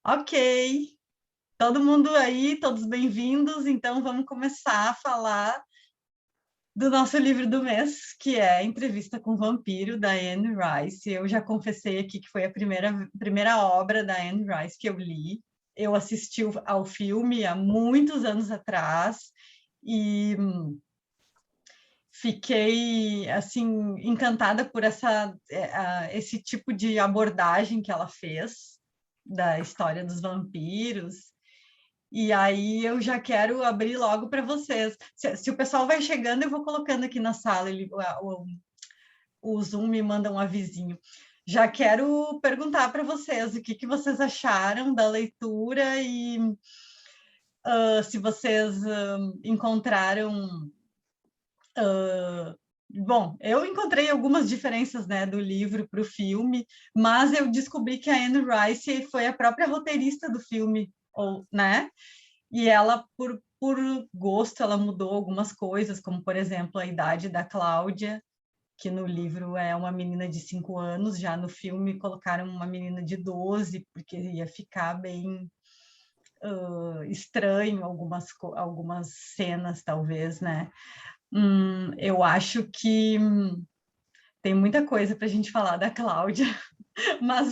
Ok, todo mundo aí, todos bem-vindos. Então, vamos começar a falar do nosso livro do mês, que é Entrevista com o Vampiro, da Anne Rice. Eu já confessei aqui que foi a primeira obra da Anne Rice que eu li. Eu assisti ao filme há muitos anos atrás e fiquei assim encantada por esse tipo de abordagem que ela fez da história dos vampiros. E aí eu já quero abrir logo para vocês. Se o pessoal vai chegando, eu vou colocando aqui na sala, o Zoom me manda um avisinho. Já quero perguntar para vocês o que vocês acharam da leitura e se vocês encontraram. Bom, eu encontrei algumas diferenças, né, do livro para o filme, mas eu descobri que a Anne Rice foi a própria roteirista do filme, né? E ela, por gosto, ela mudou algumas coisas, como, por exemplo, a idade da Cláudia, que no livro é uma menina de 5 anos, já no filme colocaram uma menina de 12, porque ia ficar bem estranho algumas cenas, talvez, né? Eu acho que tem muita coisa para a gente falar da Cláudia, mas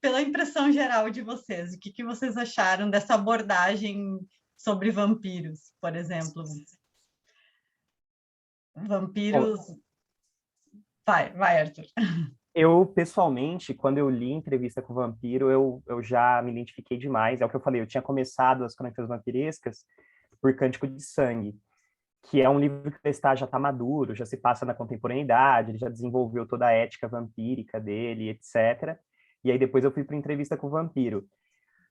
pela impressão geral de vocês. O que vocês acharam dessa abordagem sobre vampiros, por exemplo? Bom, Vampiros. Vai, Arthur. eu, pessoalmente, quando eu li Entrevista com o Vampiro, eu já me identifiquei demais. É o que eu falei, eu tinha começado as Crônicas Vampirescas por Cântico de Sangue, que é um livro que o Lestat já está maduro, já se passa na contemporaneidade, ele já desenvolveu toda a ética vampírica dele, etc. E aí depois eu fui para Entrevista com o Vampiro.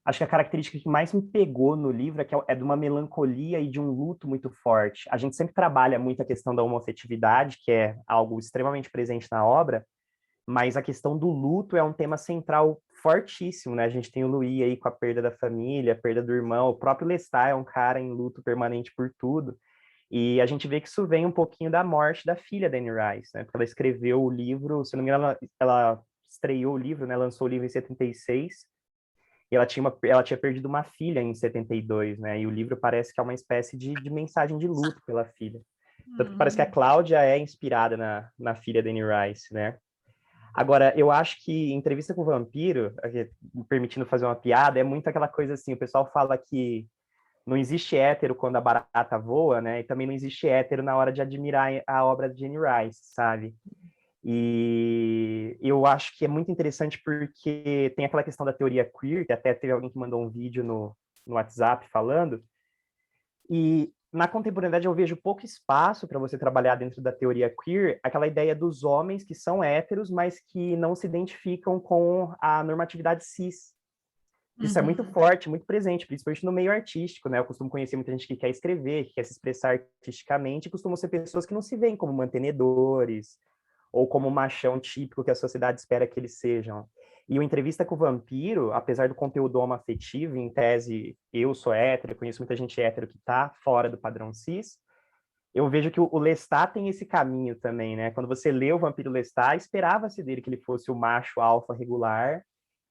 Acho que a característica que mais me pegou no livro é de uma melancolia e de um luto muito forte. A gente sempre trabalha muito a questão da homoafetividade, que é algo extremamente presente na obra, mas a questão do luto é um tema central fortíssimo, né? A gente tem o Louis aí com a perda da família, a perda do irmão, o próprio Lestat é um cara em luto permanente por tudo, e a gente vê que isso vem um pouquinho da morte da filha da Anne Rice, né? Porque ela escreveu o livro, se não me engano, ela estreou o livro, né? Lançou o livro em 76, e ela tinha perdido uma filha em 72, né? E o livro parece que é uma espécie de mensagem de luto pela filha. Tanto que parece que a Cláudia é inspirada na filha da Anne Rice, né? Agora, eu acho que Entrevista com o Vampiro, me permitindo fazer uma piada, é muito aquela coisa assim, o pessoal fala que não existe hétero quando a barata voa, né? E também não existe hétero na hora de admirar a obra de Anne Rice, sabe? E eu acho que é muito interessante porque tem aquela questão da teoria queer, que até teve alguém que mandou um vídeo no WhatsApp falando, e na contemporaneidade eu vejo pouco espaço para você trabalhar dentro da teoria queer, aquela ideia dos homens que são héteros, mas que não se identificam com a normatividade cis. Isso é muito forte, muito presente, principalmente no meio artístico, né? Eu costumo conhecer muita gente que quer escrever, que quer se expressar artisticamente, e costumam ser pessoas que não se veem como mantenedores, ou como o machão típico que a sociedade espera que eles sejam. E o Entrevista com o Vampiro, apesar do conteúdo homoafetivo, em tese, eu sou hétero, conheço muita gente hétero que está fora do padrão cis, eu vejo que o Lestat tem esse caminho também, né? Quando você lê o Vampiro Lestat, esperava-se dele que ele fosse o macho alfa regular,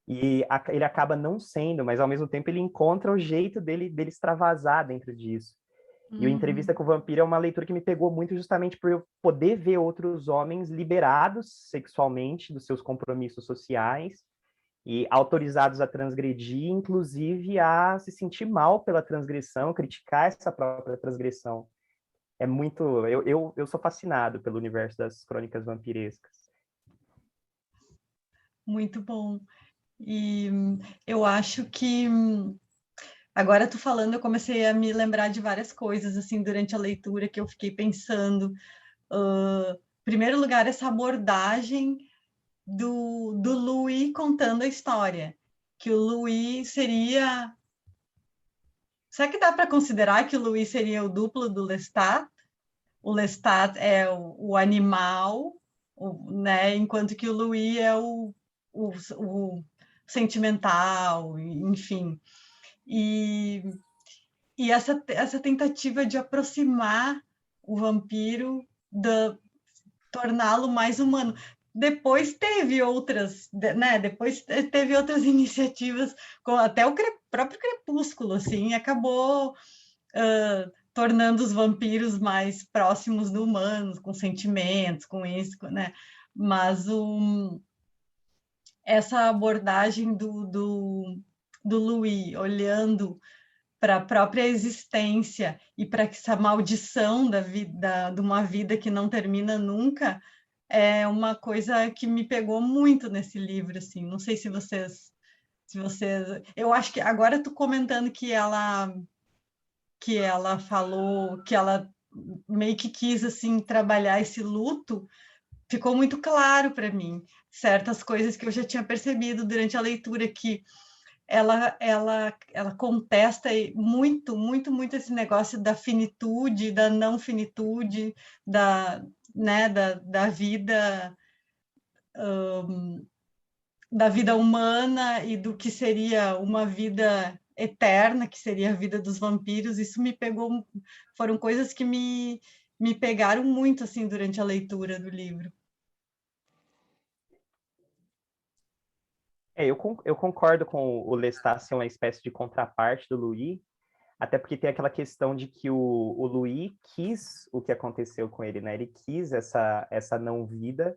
e ele acaba não sendo, mas ao mesmo tempo ele encontra o jeito dele extravasar dentro disso. E o Entrevista com o Vampiro é uma leitura que me pegou muito justamente por eu poder ver outros homens liberados sexualmente dos seus compromissos sociais e autorizados a transgredir, inclusive a se sentir mal pela transgressão, criticar essa própria transgressão. É muito... Eu sou fascinado pelo universo das crônicas vampirescas. Muito bom. E eu acho que agora tu falando, eu comecei a me lembrar de várias coisas assim durante a leitura que eu fiquei pensando. Em primeiro lugar, essa abordagem do Louis contando a história, que o Louis seria. Será que dá para considerar que o Louis seria o duplo do Lestat? O Lestat é o animal, né? Enquanto que o Louis é o sentimental, enfim. E, e essa tentativa de aproximar o vampiro, torná-lo mais humano. depois teve outras, né? Depois teve outras iniciativas, com até o próprio Crepúsculo, assim, acabou tornando os vampiros mais próximos do humano, com sentimentos, com isso, né? Mas essa abordagem do Louis, olhando para a própria existência e para essa maldição da vida, de uma vida que não termina nunca, é uma coisa que me pegou muito nesse livro, assim. Não sei se vocês, eu acho que agora tu comentando que ela falou que ela meio que quis assim trabalhar esse luto, ficou muito claro para mim certas coisas que eu já tinha percebido durante a leitura, que ela contesta muito, muito, muito esse negócio da finitude, da não finitude, né, da vida humana e do que seria uma vida eterna, que seria a vida dos vampiros. Isso me pegou, foram coisas que me pegaram muito assim durante a leitura do livro. Eu concordo com o Lestat ser uma espécie de contraparte do Louis, até porque tem aquela questão de que o Louis quis o que aconteceu com ele, né? Ele quis essa não vida,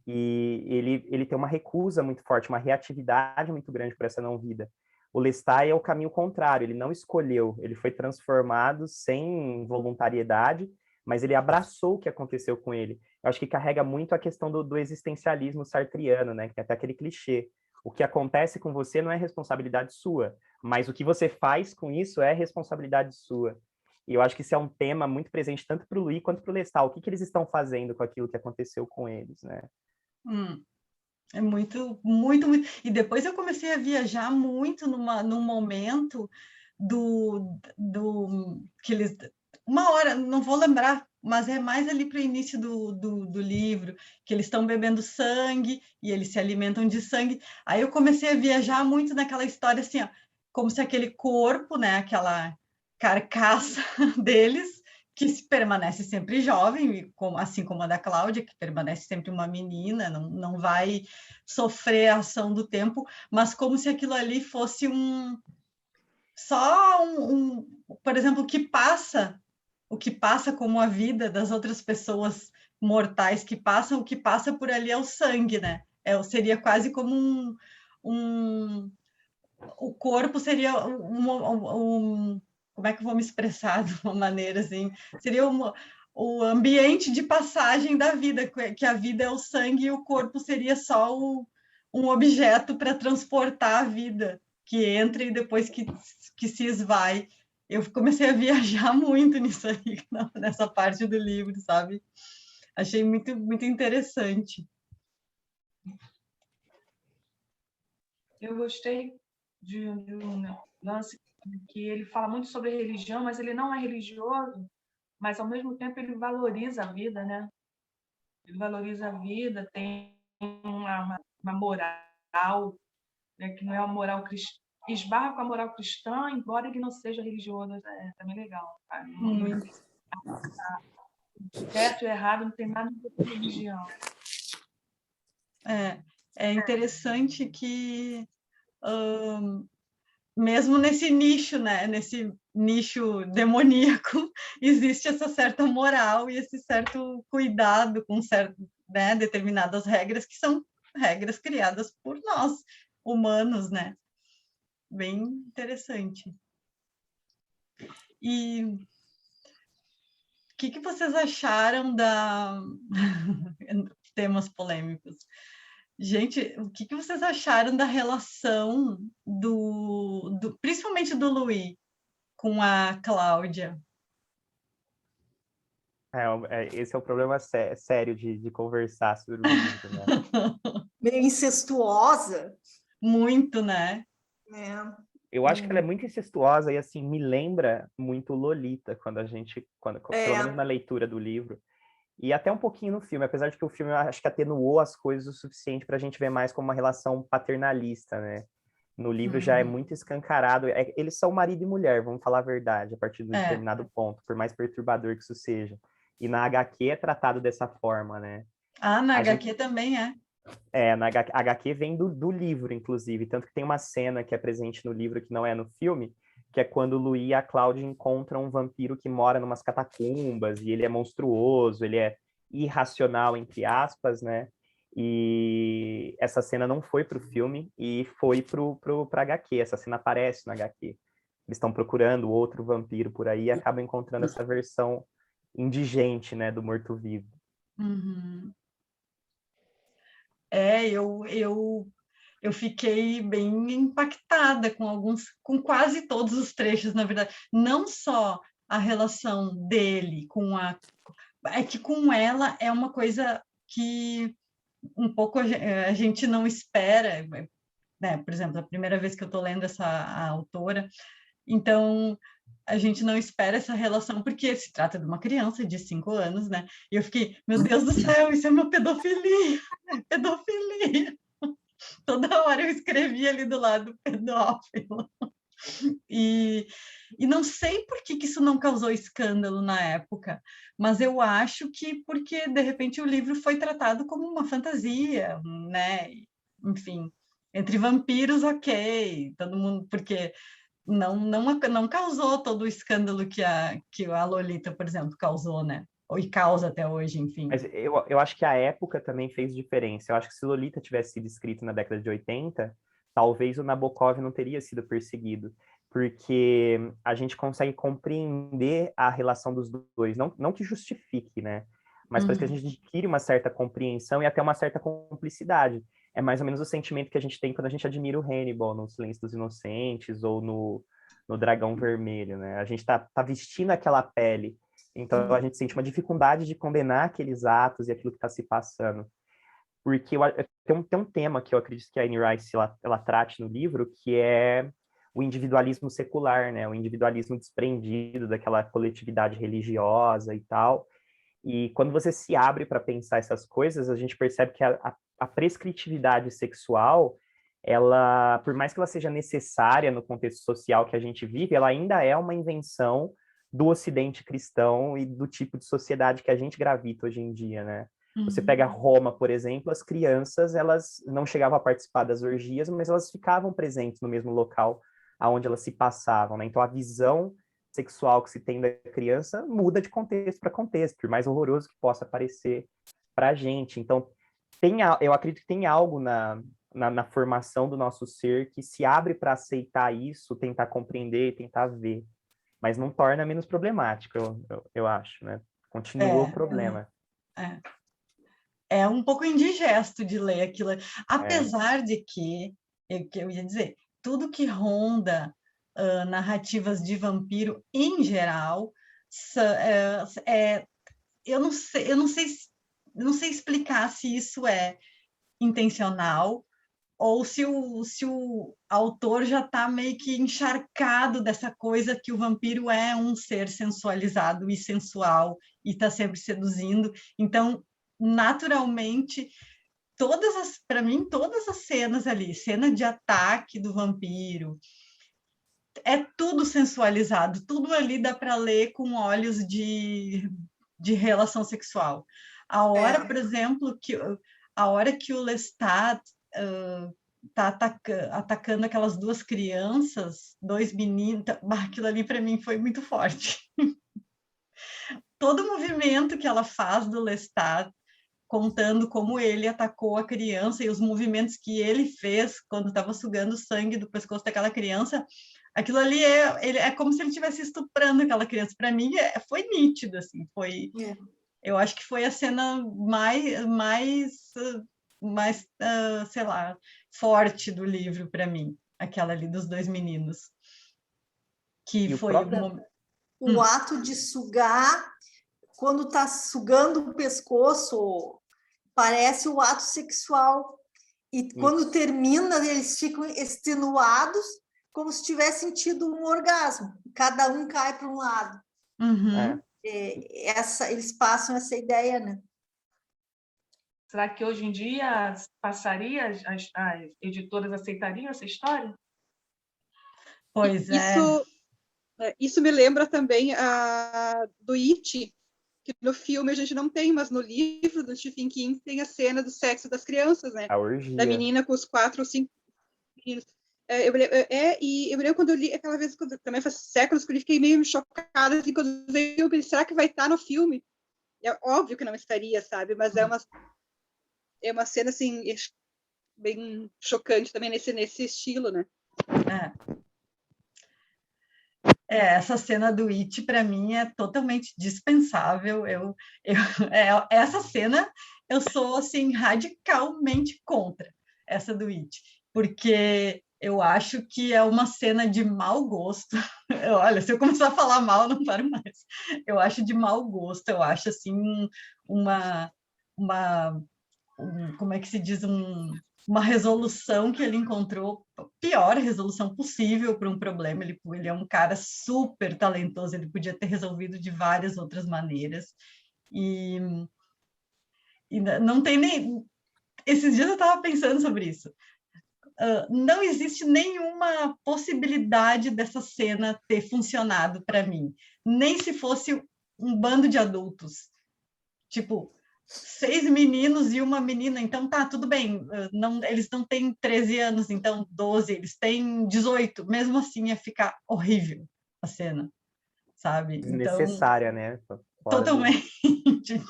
e ele tem uma recusa muito forte, uma reatividade muito grande por essa não vida. O Lestat é o caminho contrário, ele não escolheu, ele foi transformado sem voluntariedade, mas ele abraçou o que aconteceu com ele. Eu acho que carrega muito a questão do existencialismo sartriano, né? Que é até aquele clichê. O que acontece com você não é responsabilidade sua, mas o que você faz com isso é responsabilidade sua. E eu acho que isso é um tema muito presente tanto para o Louis quanto para o Lestat. O que eles estão fazendo com aquilo que aconteceu com eles, né? É muito, muito, muito. E depois eu comecei a viajar muito num momento que eles. Uma hora, não vou lembrar, mas é mais ali para o início do livro, que eles estão bebendo sangue e eles se alimentam de sangue. Aí eu comecei a viajar muito naquela história assim, ó, como se aquele corpo, né, aquela carcaça deles, que permanece sempre jovem, assim como a da Cláudia, que permanece sempre uma menina, não vai sofrer a ação do tempo, mas como se aquilo ali fosse só por exemplo, o que passa como a vida das outras pessoas mortais que passam, o que passa por ali é o sangue, né? Seria quase como o corpo seria como é que eu vou me expressar de uma maneira assim? Seria o ambiente de passagem da vida, que a vida é o sangue e o corpo seria só um objeto para transportar a vida, que entra e depois que se esvai. Eu comecei a viajar muito nisso aí, nessa parte do livro, sabe? Achei muito, muito interessante. Eu gostei de um lance que ele fala muito sobre religião, mas ele não é religioso, mas ao mesmo tempo ele valoriza a vida, né? Ele valoriza a vida, tem uma moral, né, que não é uma moral cristã, esbarra com a moral cristã, embora ele não seja religioso, é também legal. Certo e errado não tem nada a ver com religião. É interessante que mesmo nesse nicho, né, nesse nicho demoníaco, existe essa certa moral e esse certo cuidado com né, determinadas regras que são regras criadas por nós, humanos, né? Bem interessante. E o que vocês acharam temas polêmicos? Gente, o que vocês acharam da relação principalmente do Louis com a Cláudia? Esse é o problema sério de conversar sobre o livro, né? Meio incestuosa. Muito, né? Eu acho que ela é muito incestuosa e, assim, me lembra muito Lolita, pelo menos na leitura do livro. E até um pouquinho no filme, apesar de que o filme, eu acho que atenuou as coisas o suficiente para a gente ver mais como uma relação paternalista, né? No livro já é muito escancarado. Eles são marido e mulher, vamos falar a verdade, a partir de um determinado ponto, por mais perturbador que isso seja. E na HQ é tratado dessa forma, né? Ah, na A HQ também é. Na HQ vem do livro, inclusive, tanto que tem uma cena que é presente no livro que não é no filme, que é quando o Louis e a Cláudia encontram um vampiro que mora numas catacumbas, e ele é monstruoso, ele é irracional, entre aspas, né? E essa cena não foi pro filme, e foi pra HQ, essa cena aparece na HQ. Eles estão procurando outro vampiro por aí e acabam encontrando essa versão indigente, né, do morto-vivo. Uhum. Eu fiquei bem impactada com quase todos os trechos, na verdade. Não só a relação dele é que com ela é uma coisa que um pouco a gente não espera, né? Por exemplo, a primeira vez que eu estou lendo a autora, então a gente não espera essa relação, porque se trata de uma criança de 5 anos, né? E eu fiquei, meu Deus do céu, isso é uma pedofilia, pedofilia. Toda hora eu escrevia ali do lado pedófilo. E, e não sei por que isso não causou escândalo na época, mas eu acho que porque, de repente, o livro foi tratado como uma fantasia, né? Enfim, entre vampiros, ok, todo mundo, porque não causou todo o escândalo que a Lolita, por exemplo, causou, né? E causa até hoje, enfim. Mas eu acho que a época também fez diferença. Eu acho que se Lolita tivesse sido escrito na década de 80, talvez o Nabokov não teria sido perseguido, porque a gente consegue compreender a relação dos dois, não que justifique, né? Mas parece que a gente adquire uma certa compreensão e até uma certa cumplicidade. É mais ou menos o sentimento que a gente tem quando a gente admira o Hannibal no Silêncio dos Inocentes ou no Dragão Vermelho, né? A gente tá vestindo aquela pele, então a gente sente uma dificuldade de condenar aqueles atos e aquilo que está se passando. Porque tem um tema que eu acredito que a Anne Rice ela trate no livro, que é o individualismo secular, né? O individualismo desprendido daquela coletividade religiosa e tal. E quando você se abre para pensar essas coisas, a gente percebe que a prescritividade sexual, ela, por mais que ela seja necessária no contexto social que a gente vive, ela ainda é uma invenção do Ocidente cristão e do tipo de sociedade que a gente gravita hoje em dia, né? Você pega Roma, por exemplo, as crianças, elas não chegavam a participar das orgias, mas elas ficavam presentes no mesmo local aonde elas se passavam, né? Então a visão sexual que se tem da criança muda de contexto para contexto, por mais horroroso que possa parecer para a gente. Então, eu acredito que tem algo na formação do nosso ser que se abre para aceitar isso, tentar compreender, tentar ver, mas não torna menos problemático, eu acho, né? Continua o problema. É um pouco indigesto de ler aquilo, apesar de que eu ia dizer, tudo que ronda narrativas de vampiro em geral, eu não sei explicar se isso é intencional ou se o autor já está meio que encharcado dessa coisa que o vampiro é um ser sensualizado e sensual e está sempre seduzindo. Então, naturalmente, para mim, todas as cenas ali, cena de ataque do vampiro, é tudo sensualizado, tudo ali dá para ler com olhos de relação sexual. Por exemplo, a hora que o Lestat está atacando aquelas duas crianças, dois meninos, aquilo ali para mim foi muito forte. Todo o movimento que ela faz do Lestat, contando como ele atacou a criança e os movimentos que ele fez quando estava sugando o sangue do pescoço daquela criança, aquilo ali é como se ele estivesse estuprando aquela criança. Para mim, foi nítido, assim, foi... Eu acho que foi a cena mais sei lá, forte do livro para mim, aquela ali dos dois meninos. Que E foi o ato de sugar, quando está sugando o pescoço, parece o ato sexual. E quando termina, eles ficam extenuados, como se tivessem tido um orgasmo. Cada um cai para um lado. Eles passam essa ideia, né? Será que hoje em dia passaria, as editoras aceitariam essa história? Pois Isso me lembra também do It, que no filme a gente não tem, mas no livro do Stephen King tem a cena do sexo das crianças, né? A orgia. Da menina com os 4 ou 5 meninos. Eu me lembro quando eu li aquela vez, também faz séculos, que eu fiquei meio chocada, assim, quando eu vi, eu pensei, será que vai estar no filme? É óbvio que não estaria, sabe? Mas é uma cena, assim, bem chocante também nesse estilo, né? Essa cena do It, para mim, é totalmente dispensável. Essa cena, eu sou, assim, radicalmente contra essa do It, porque eu acho que é uma cena de mau gosto. Olha, se eu começar a falar mal, não paro mais. Eu acho de mau gosto, eu acho, assim, como é que se diz, uma resolução que ele encontrou, a pior resolução possível para um problema. Ele é um cara super talentoso, ele podia ter resolvido de várias outras maneiras. E não tem nem... Esses dias eu estava pensando sobre isso. Não existe nenhuma possibilidade dessa cena ter funcionado para mim. Nem se fosse um bando de adultos. Tipo, 6 meninos e uma menina, então tá, tudo bem. Eles não têm 13 anos, então 12, eles têm 18. Mesmo assim, ia ficar horrível a cena, sabe? Desnecessária, né? Totalmente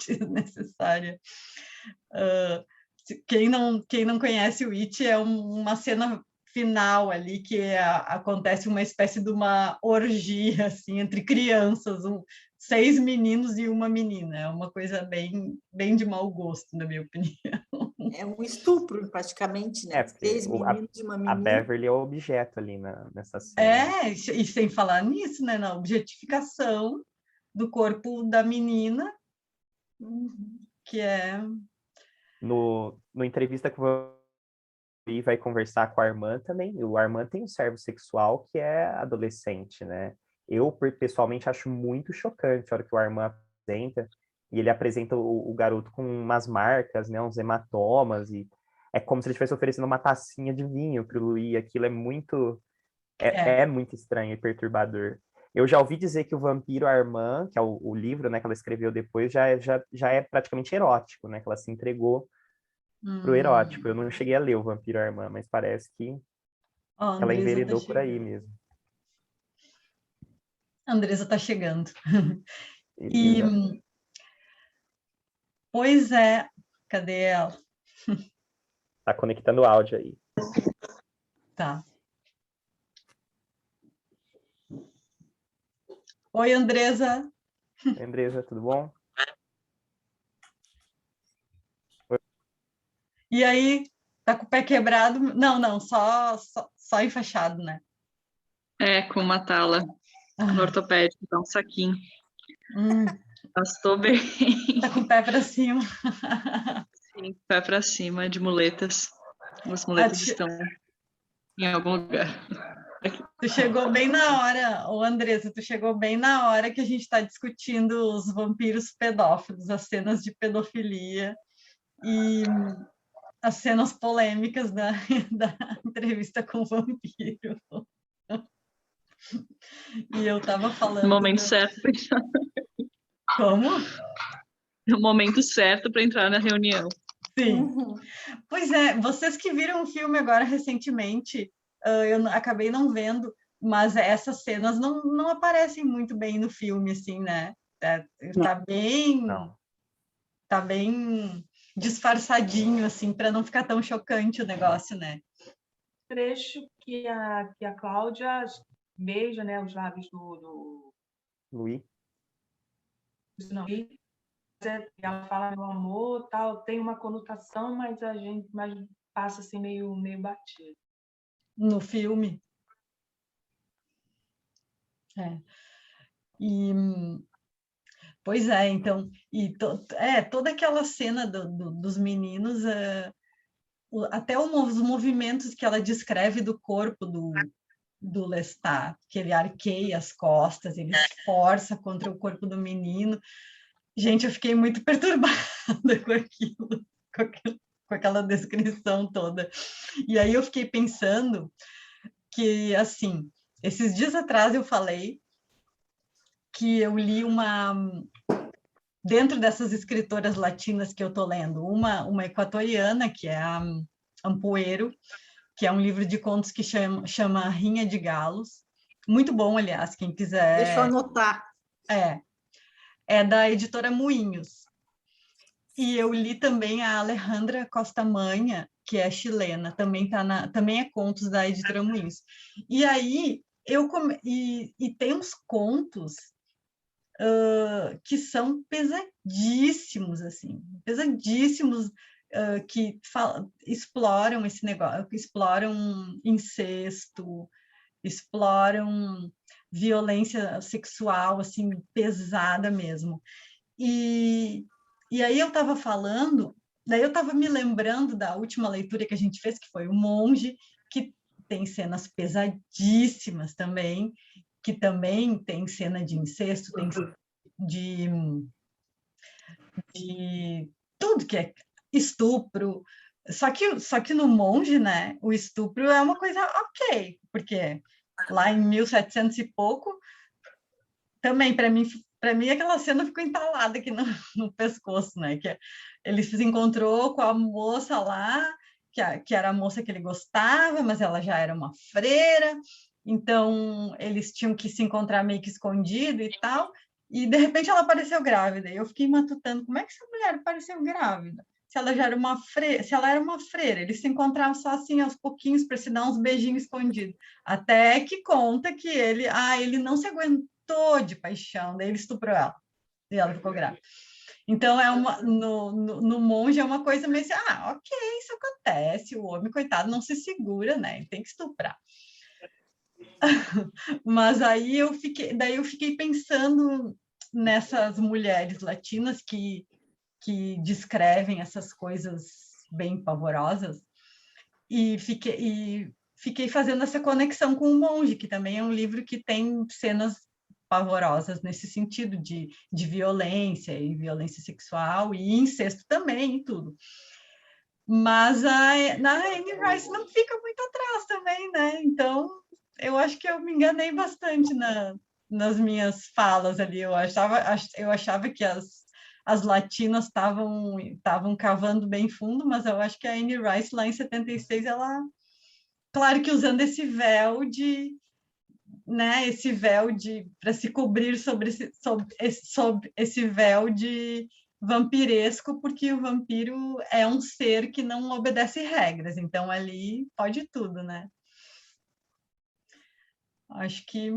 desnecessária. Quem não conhece o It, é uma cena final ali que acontece uma espécie de uma orgia assim, entre crianças, 6 meninos e uma menina. É uma coisa bem, bem de mau gosto, na minha opinião. É um estupro, praticamente, né? 6 meninos e uma menina. A Beverly é o objeto ali nessa cena. E sem falar nisso, né? Na objetificação do corpo da menina, que é... No entrevista que o Vampiro vai conversar com a Armand também, o Armand tem um servo sexual que é adolescente, né? Eu, pessoalmente, acho muito chocante a hora que o Armand apresenta, e ele apresenta o garoto com umas marcas, né? Uns hematomas, e é como se ele estivesse oferecendo uma tacinha de vinho para o Louis. Aquilo é muito... É muito estranho e perturbador. Eu já ouvi dizer que o Vampiro Armand, que é o livro, né, que ela escreveu depois, já é praticamente erótico, né? Que ela se entregou pro erótico. Eu não cheguei a ler o Vampiro Armand, mas parece que ela enveredou por aí mesmo. A Andresa está chegando. Pois é, cadê ela? Tá conectando o áudio aí. Tá. Oi, Andresa. Oi, Andresa, tudo bom? E aí, tá com o pé quebrado? Não, só enfaixado, né? Com uma tala no ortopédico, dá um saquinho. Mas estou bem. Tá com o pé para cima. Sim, pé para cima, de muletas. As muletas estão em algum lugar. Tu chegou bem na hora, Andresa, tu chegou bem na hora que a gente está discutindo os vampiros pedófilos, as cenas de pedofilia e as cenas polêmicas da entrevista com o vampiro. E eu estava falando... No momento certo para entrar. Como? No momento certo para entrar na reunião. Sim. Pois é, vocês que viram o filme agora recentemente, eu acabei não vendo, mas essas cenas não aparecem muito bem no filme, assim, né? Tá bem disfarçadinho, assim, para não ficar tão chocante o negócio, né? Trecho que a Cláudia beija, né, os lábios do Louis. Não, ela fala meu amor, tal, tem uma conotação, mas passa assim meio batido. No filme. Pois é, então, toda aquela cena dos meninos, até os movimentos que ela descreve do corpo do Lestat, que ele arqueia as costas, ele força contra o corpo do menino. Gente, eu fiquei muito perturbada com aquela descrição toda. E aí eu fiquei pensando que, assim, esses dias atrás eu falei que eu li uma dentro dessas escritoras latinas que eu estou lendo, uma equatoriana, que é a Ampuero, que é um livro de contos que chama Rinha de Galos. Muito bom, aliás, quem quiser. Deixa eu anotar. É da editora Moinhos. E eu li também a Alejandra Costa Manha, que é chilena, também é contos da editora Moinhos. E aí, e tem uns contos que são pesadíssimos, assim, pesadíssimos, que exploram esse negócio, exploram incesto, exploram violência sexual, assim, pesada mesmo. E aí eu estava falando, daí eu estava me lembrando da última leitura que a gente fez, que foi O Monge, que tem cenas pesadíssimas também, que também tem cena de incesto, tem de tudo que é estupro. Só que no Monge, né, o estupro é uma coisa ok, porque lá em 1700 e pouco, também, para mim aquela cena ficou entalada aqui no pescoço, né? Que ele se encontrou com a moça lá, que era a moça que ele gostava, mas ela já era uma freira, então eles tinham que se encontrar meio que escondido e tal, e de repente ela apareceu grávida, e eu fiquei matutando, como é que essa mulher apareceu grávida? Se ela já era uma freira, se ela era uma freira, eles se encontravam só assim aos pouquinhos para se dar uns beijinhos escondidos, até que conta que ele não se aguentou de paixão, daí ele estuprou ela, e ela ficou grávida. Então, no Monge é uma coisa meio assim, ok, isso acontece, o homem, coitado, não se segura, né? Ele tem que estuprar. Mas aí daí eu fiquei pensando nessas mulheres latinas que descrevem essas coisas bem pavorosas, e fiquei fazendo essa conexão com O Monge, que também é um livro que tem cenas pavorosas nesse sentido de violência e violência sexual e incesto também e tudo. Mas na Anne Rice não fica muito atrás também, né? Então, eu acho que eu me enganei bastante nas minhas falas ali. Eu achava que as latinas estavam cavando bem fundo, mas eu acho que a Anne Rice, lá em 76, ela... Claro que usando esse véu né, esse véu para se cobrir sobre esse véu de vampiresco, porque o vampiro é um ser que não obedece regras, então ali pode tudo, né? Acho que...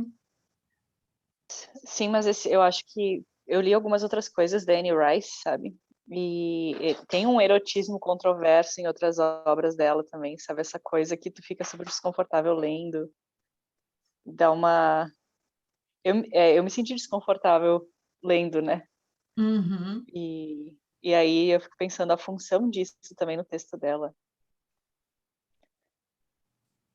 Sim, mas eu acho que eu li algumas outras coisas da Anne Rice, sabe? E tem um erotismo controverso em outras obras dela também, sabe? Essa coisa que tu fica super desconfortável lendo. Dá uma... Eu me senti desconfortável lendo, né? Uhum. E aí eu fico pensando a função disso também no texto dela.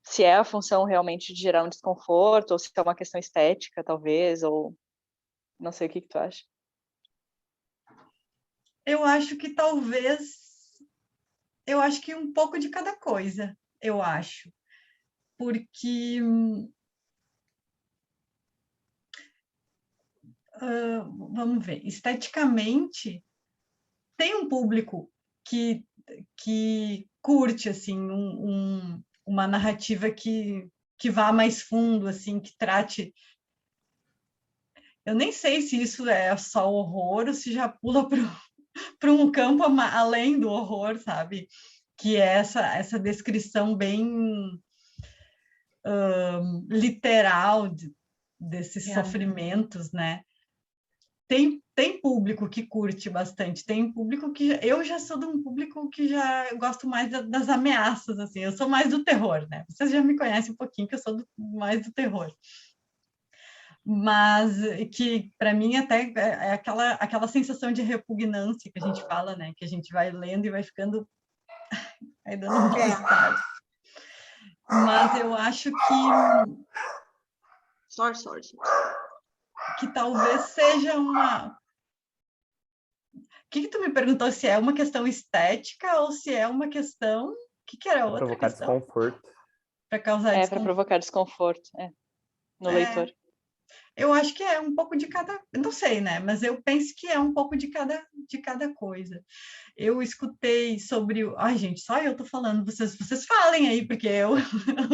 Se é a função realmente de gerar um desconforto, ou se é uma questão estética, talvez, ou não sei o que tu acha. Eu acho que um pouco de cada coisa, eu acho. Porque vamos ver, esteticamente tem um público que curte assim uma narrativa que vá mais fundo, assim, que trate... Eu nem sei se isso é só horror ou se já pula para um campo além do horror, sabe? Que é essa descrição bem literal desses sofrimentos, né? Tem público que curte bastante, tem público que... Eu já sou de um público que já gosto mais das ameaças, assim, eu sou mais do terror, né? Vocês já me conhecem um pouquinho, que eu sou mais do terror. Mas que, para mim, até é aquela sensação de repugnância que a gente fala, né? Que a gente vai lendo e vai ficando... Aí dando um mal-estar. Mas eu acho que talvez seja uma... O que tu me perguntou, se é uma questão estética ou se é uma questão... O que era outra provocar questão? Desconforto. Para causar desconforto. Para provocar desconforto, no leitor. Eu acho que é um pouco de cada, não sei, né? Mas eu penso que é um pouco de cada coisa. Eu escutei sobre o... Ai, gente, só eu tô falando, vocês falem aí, porque eu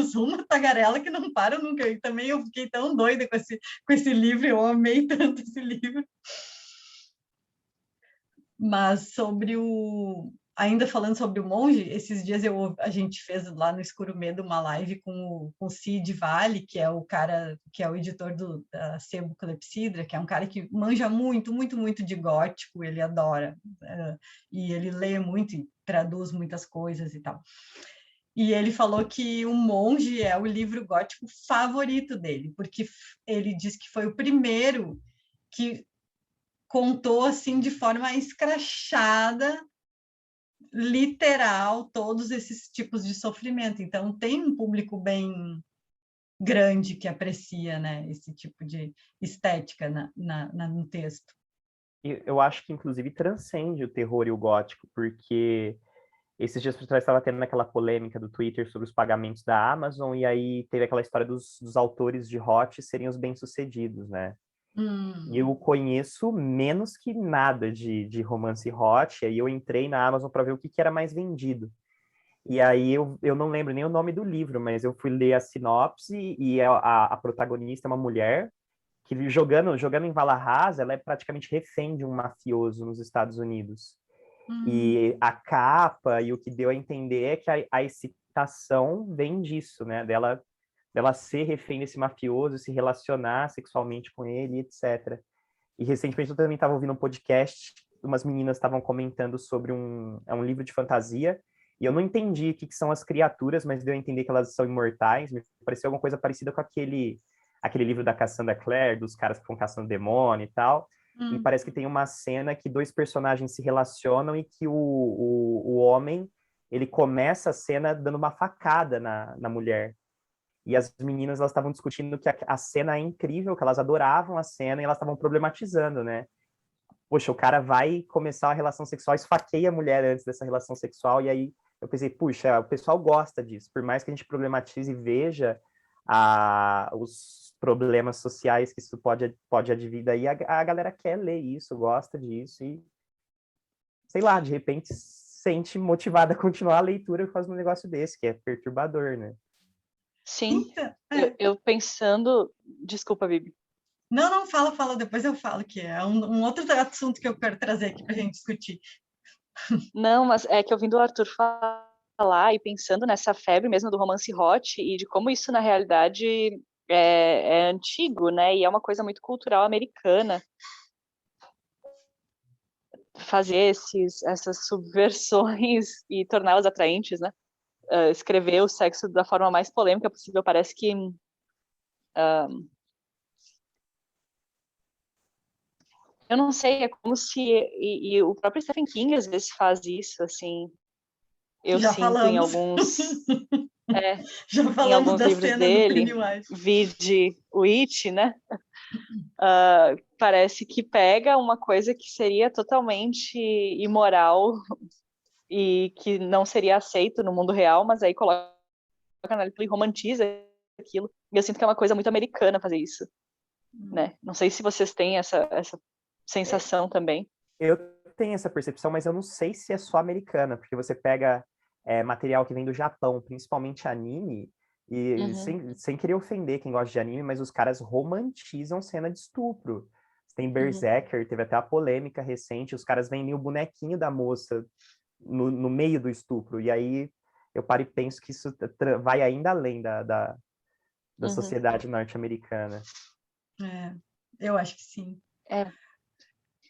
sou uma tagarela que não para nunca. E também eu fiquei tão doida com esse livro, eu amei tanto esse livro. Mas sobre o... Ainda falando sobre o monge, esses dias a gente fez lá no Escuro Medo uma live com o Cid Vale, que é o cara, que é o editor da Sebo Clepsidra, que é um cara que manja muito, muito, muito de gótico, ele adora. E ele lê muito e traduz muitas coisas e tal. E ele falou que O Monge é o livro gótico favorito dele, porque ele diz que foi o primeiro que contou assim de forma escrachada, literal, todos esses tipos de sofrimento. Então tem um público bem grande que aprecia, né, esse tipo de estética no texto. Eu acho que, inclusive, transcende o terror e o gótico, porque esses dias atrás estava tendo aquela polêmica do Twitter sobre os pagamentos da Amazon, e aí teve aquela história dos autores de Hot serem os bem-sucedidos, né? E eu conheço menos que nada de romance hot, e aí eu entrei na Amazon para ver o que era mais vendido. E aí eu não lembro nem o nome do livro, mas eu fui ler a sinopse, e a protagonista é uma mulher que jogando em Valahaz, ela é praticamente refém de um mafioso nos Estados Unidos. E a capa e o que deu a entender é que a excitação vem disso, né? Dela ser refém desse mafioso, se relacionar sexualmente com ele, etc. E recentemente eu também estava ouvindo um podcast, umas meninas estavam comentando sobre um livro de fantasia, e eu não entendi o que são as criaturas, mas deu a entender que elas são imortais. Me pareceu alguma coisa parecida com aquele livro da Cassandra Clare, dos caras que estão caçando demônio e tal. E parece que tem uma cena que dois personagens se relacionam e que o homem, ele começa a cena dando uma facada na mulher. E as meninas, elas estavam discutindo que a cena é incrível, que elas adoravam a cena e elas estavam problematizando, né? Poxa, o cara vai começar uma relação sexual, esfaqueia a mulher antes dessa relação sexual, e aí eu pensei, puxa, o pessoal gosta disso, por mais que a gente problematize e veja os problemas sociais que isso pode advir daí, a galera quer ler isso, gosta disso, e sei lá, de repente se sente motivada a continuar a leitura por causa de um negócio desse, que é perturbador, né? Sim, eu pensando... Desculpa, Bibi. Não, fala, depois eu falo, que é um outro assunto que eu quero trazer aqui para a gente discutir. Não, mas é que ouvindo o Arthur falar e pensando nessa febre mesmo do romance hot e de como isso, na realidade, é antigo, né? E é uma coisa muito cultural americana. Fazer essas subversões e torná-las atraentes, né? Escrever o sexo da forma mais polêmica possível, parece que... eu não sei, é como se... E o próprio Stephen King, às vezes, faz isso, assim... Eu Já sinto falamos. em alguns... Já em falamos alguns da livros cena dele, do Pennywise. vide o It, né? Parece que pega uma coisa que seria totalmente imoral e que não seria aceito no mundo real, mas aí coloca na Netflix e romantiza aquilo. E eu sinto que é uma coisa muito americana fazer isso, né? Não sei se vocês têm essa sensação também. Eu tenho essa percepção, mas eu não sei se é só americana, porque você pega material que vem do Japão, principalmente anime, e sem querer ofender quem gosta de anime, mas os caras romantizam cena de estupro. Tem Berserker, teve até a polêmica recente, os caras vendem o bonequinho da moça no meio do estupro, e aí eu paro e penso que isso vai ainda além da sociedade norte-americana. Eu acho que sim. É.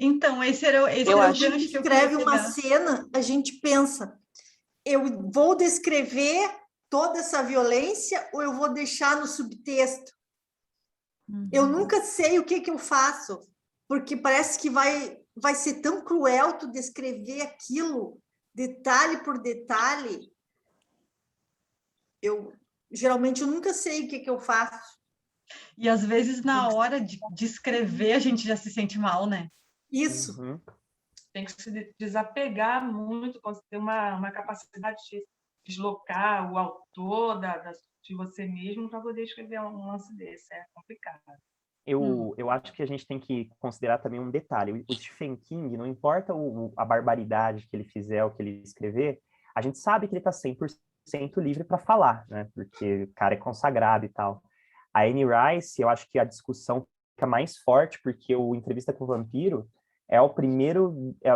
Então, esse era o gancho que eu queria escreve uma cena, a gente pensa, eu vou descrever toda essa violência ou eu vou deixar no subtexto? Eu nunca sei o que eu faço, porque parece que vai ser tão cruel tu descrever aquilo, detalhe por detalhe. Geralmente eu nunca sei o que eu faço. E às vezes na hora de escrever a gente já se sente mal, né? Isso. Tem que se desapegar muito, ter uma capacidade de deslocar o autor de você mesmo para poder escrever um lance desse. É complicado. Eu acho que a gente tem que considerar também um detalhe. O Stephen King, não importa a barbaridade que ele fizer, o que ele escrever, a gente sabe que ele está 100% livre para falar, né? Porque o cara é consagrado e tal. A Anne Rice, eu acho que a discussão fica mais forte, porque o Entrevista com o Vampiro é o primeiro... É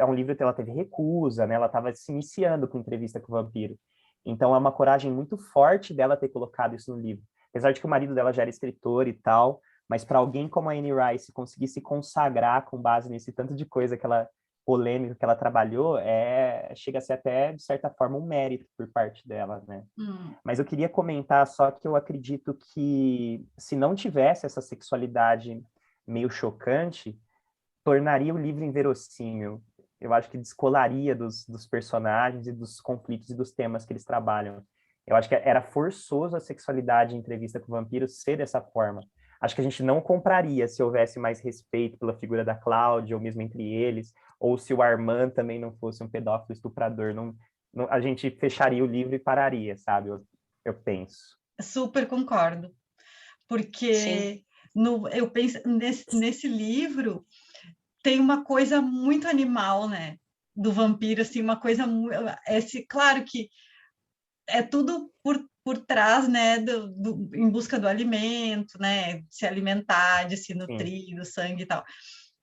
um livro que ela teve recusa, né? Ela estava se iniciando com Entrevista com o Vampiro. Então, é uma coragem muito forte dela ter colocado isso no livro. Apesar de que o marido dela já era escritor e tal, mas para alguém como a Anne Rice conseguir se consagrar com base nesse tanto de coisa polêmica que ela trabalhou, chega a ser até, de certa forma, um mérito por parte dela, né? Mas eu queria comentar só que eu acredito que se não tivesse essa sexualidade meio chocante, tornaria o livro inverossímil. Eu acho que descolaria dos personagens e dos conflitos e dos temas que eles trabalham. Eu acho que era forçoso a sexualidade em Entrevista com o Vampiro ser dessa forma. Acho que a gente não compraria se houvesse mais respeito pela figura da Cláudia, ou mesmo entre eles, ou se o Armand também não fosse um pedófilo estuprador. A gente fecharia o livro e pararia, sabe? Eu penso. Super concordo. Porque eu penso nesse livro tem uma coisa muito animal, né? Do vampiro, assim, uma coisa... claro que é tudo por trás, né, em busca do alimento, né, de se alimentar, de se nutrir, do sangue e tal.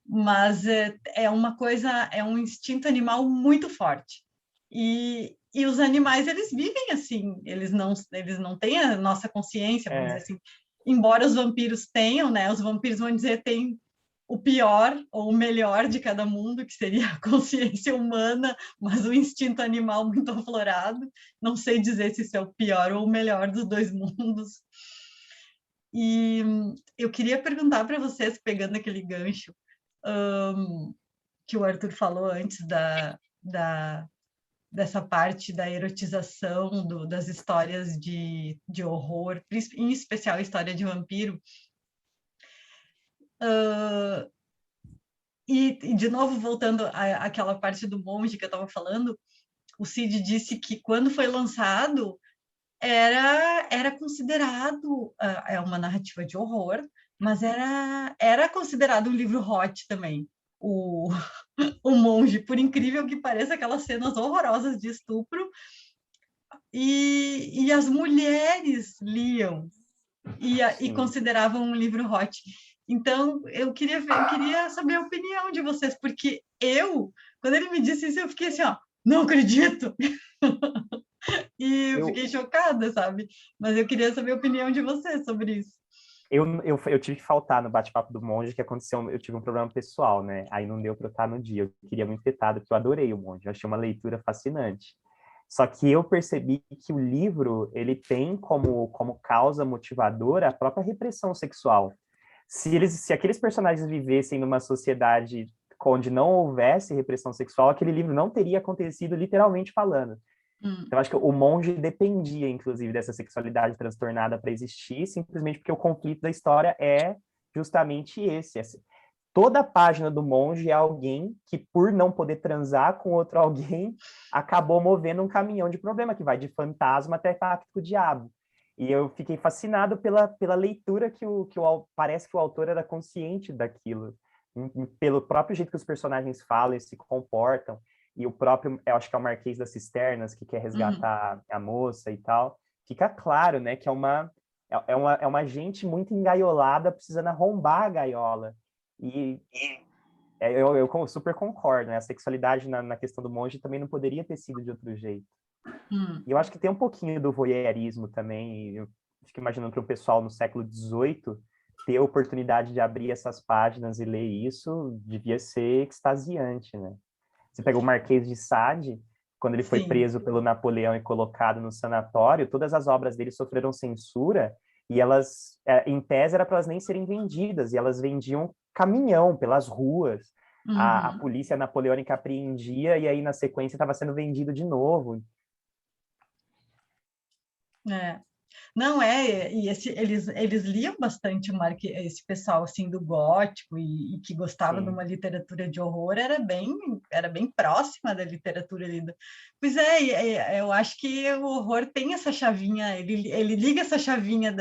Mas é uma coisa, é um instinto animal muito forte. E os animais, eles vivem assim, eles não têm a nossa consciência, vamos dizer assim. Embora os vampiros tenham, né, os vampiros vão dizer tem o pior ou o melhor de cada mundo, que seria a consciência humana, mas o instinto animal muito aflorado. Não sei dizer se isso é o pior ou o melhor dos dois mundos. E eu queria perguntar para vocês, pegando aquele gancho que o Arthur falou antes dessa parte da erotização das histórias de horror, em especial a história de vampiro. E, de novo, voltando àquela parte do monge que eu estava falando, o Cid disse que, quando foi lançado, era considerado uma narrativa de horror, mas era considerado um livro hot também, o monge, por incrível que pareça, aquelas cenas horrorosas de estupro, e as mulheres liam e consideravam um livro hot. Então, eu queria saber a opinião de vocês, porque quando ele me disse isso, eu fiquei assim, não acredito! E eu fiquei chocada, sabe? Mas eu queria saber a opinião de vocês sobre isso. Eu tive que faltar no bate-papo do monge, que aconteceu, eu tive um problema pessoal, né? Aí não deu para eu estar no dia. Eu queria muito ter estado, porque eu adorei o monge, eu achei uma leitura fascinante. Só que eu percebi que o livro, ele tem como causa motivadora a própria repressão sexual. Se aqueles personagens vivessem numa sociedade onde não houvesse repressão sexual, aquele livro não teria acontecido, literalmente falando. Então, acho que o monge dependia, inclusive, dessa sexualidade transtornada para existir, simplesmente porque o conflito da história é justamente esse. Toda a página do monge é alguém que, por não poder transar com outro alguém, acabou movendo um caminhão de problema, que vai de fantasma até pacto com o diabo. E eu fiquei fascinado pela leitura parece que o autor era consciente daquilo, pelo próprio jeito que os personagens falam e se comportam, e o próprio, eu acho que é o Marquês das Cisternas, que quer resgatar a moça e tal, fica claro, né, que é uma gente muito engaiolada precisando arrombar a gaiola. E eu super concordo, né? A sexualidade na questão do monge também não poderia ter sido de outro jeito. E eu acho que tem um pouquinho do voyeurismo também. Eu fico imaginando para o pessoal no século XVIII ter a oportunidade de abrir essas páginas e ler isso devia ser extasiante, né? Você pega o Marquês de Sade, quando ele foi preso pelo Napoleão e colocado no sanatório, todas as obras dele sofreram censura e elas, em tese, era para elas nem serem vendidas, e elas vendiam caminhão pelas ruas. A polícia napoleônica apreendia e aí, na sequência, estava sendo vendido de novo. Não, e eles liam bastante esse pessoal assim do gótico e que gostava de uma literatura de horror, era bem próxima da literatura ali. Pois eu acho que o horror tem essa chavinha, ele liga essa chavinha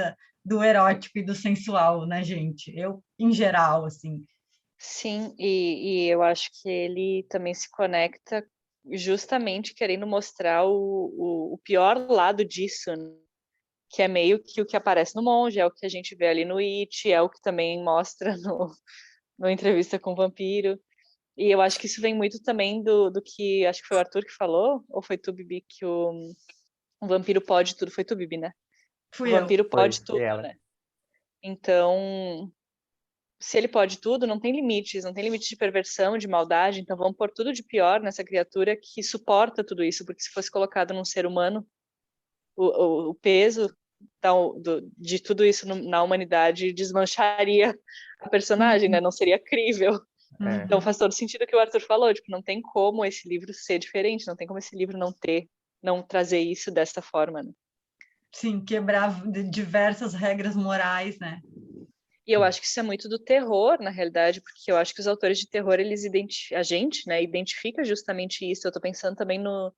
do erótico e do sensual na gente. Eu, em geral, assim. Sim, e eu acho que ele também se conecta justamente querendo mostrar o pior lado disso, né? Que é meio que o que aparece no Monge, é o que a gente vê ali no It, é o que também mostra no Entrevista com o Vampiro. E eu acho que isso vem muito também do que, acho que foi o Arthur que falou, ou foi tu, Bibi, que o vampiro pode tudo. Foi tu, Bibi, né? O Fui eu. vampiro pode Foi tudo, ela. né? Então, se ele pode tudo, não tem limites, não tem limite de perversão, de maldade, então vamos pôr tudo de pior nessa criatura que suporta tudo isso, porque se fosse colocado num ser humano, o peso de tudo isso na humanidade desmancharia a personagem, né? Não seria crível. É. Então faz todo sentido o que o Arthur falou, tipo, não tem como esse livro ser diferente, não tem como esse livro não trazer isso dessa forma, né? Sim, quebrar diversas regras morais, né? E eu acho que isso é muito do terror, na realidade, porque eu acho que os autores de terror, a gente, né, identifica justamente isso. Eu tô pensando também no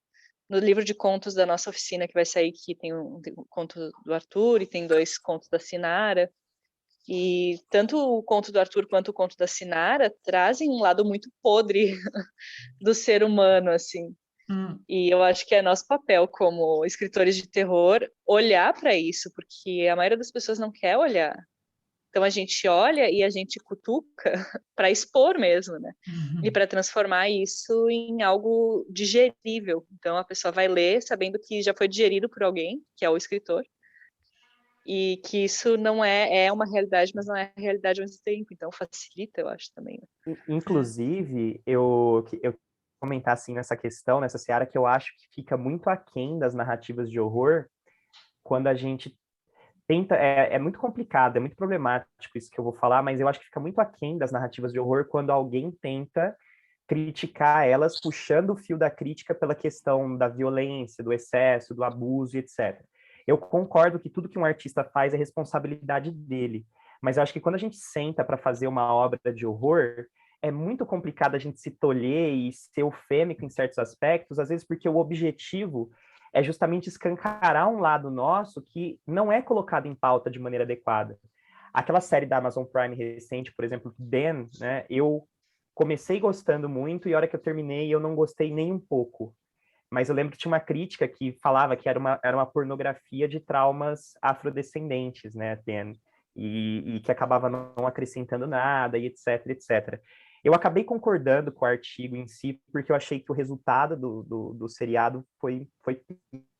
livro de contos da nossa oficina que vai sair, que tem um conto do Arthur e tem 2 contos da Sinara. E tanto o conto do Arthur quanto o conto da Sinara trazem um lado muito podre do ser humano, assim. E eu acho que é nosso papel como escritores de terror olhar para isso, porque a maioria das pessoas não quer olhar. Então a gente olha e a gente cutuca para expor mesmo, né? E para transformar isso em algo digerível. Então a pessoa vai ler sabendo que já foi digerido por alguém, que é o escritor, e que isso não é uma realidade, mas não é a realidade ao mesmo tempo. Então facilita, eu acho também. Inclusive, eu comentar assim nessa questão, nessa seara, que eu acho que fica muito aquém das narrativas de horror quando a gente tenta. É muito complicado, é muito problemático isso que eu vou falar, mas eu acho que fica muito aquém das narrativas de horror quando alguém tenta criticar elas, puxando o fio da crítica pela questão da violência, do excesso, do abuso, etc. Eu concordo que tudo que um artista faz é responsabilidade dele, mas eu acho que quando a gente senta para fazer uma obra de horror, é muito complicado a gente se tolher e ser eufêmico em certos aspectos, às vezes porque o objetivo é justamente escancarar um lado nosso que não é colocado em pauta de maneira adequada. Aquela série da Amazon Prime recente, por exemplo, Dan, né, eu comecei gostando muito e a hora que eu terminei eu não gostei nem um pouco. Mas eu lembro que tinha uma crítica que falava que era uma pornografia de traumas afrodescendentes, né, Dan, e que acabava não acrescentando nada, e etc, etc. Eu acabei concordando com o artigo em si, porque eu achei que o resultado do seriado foi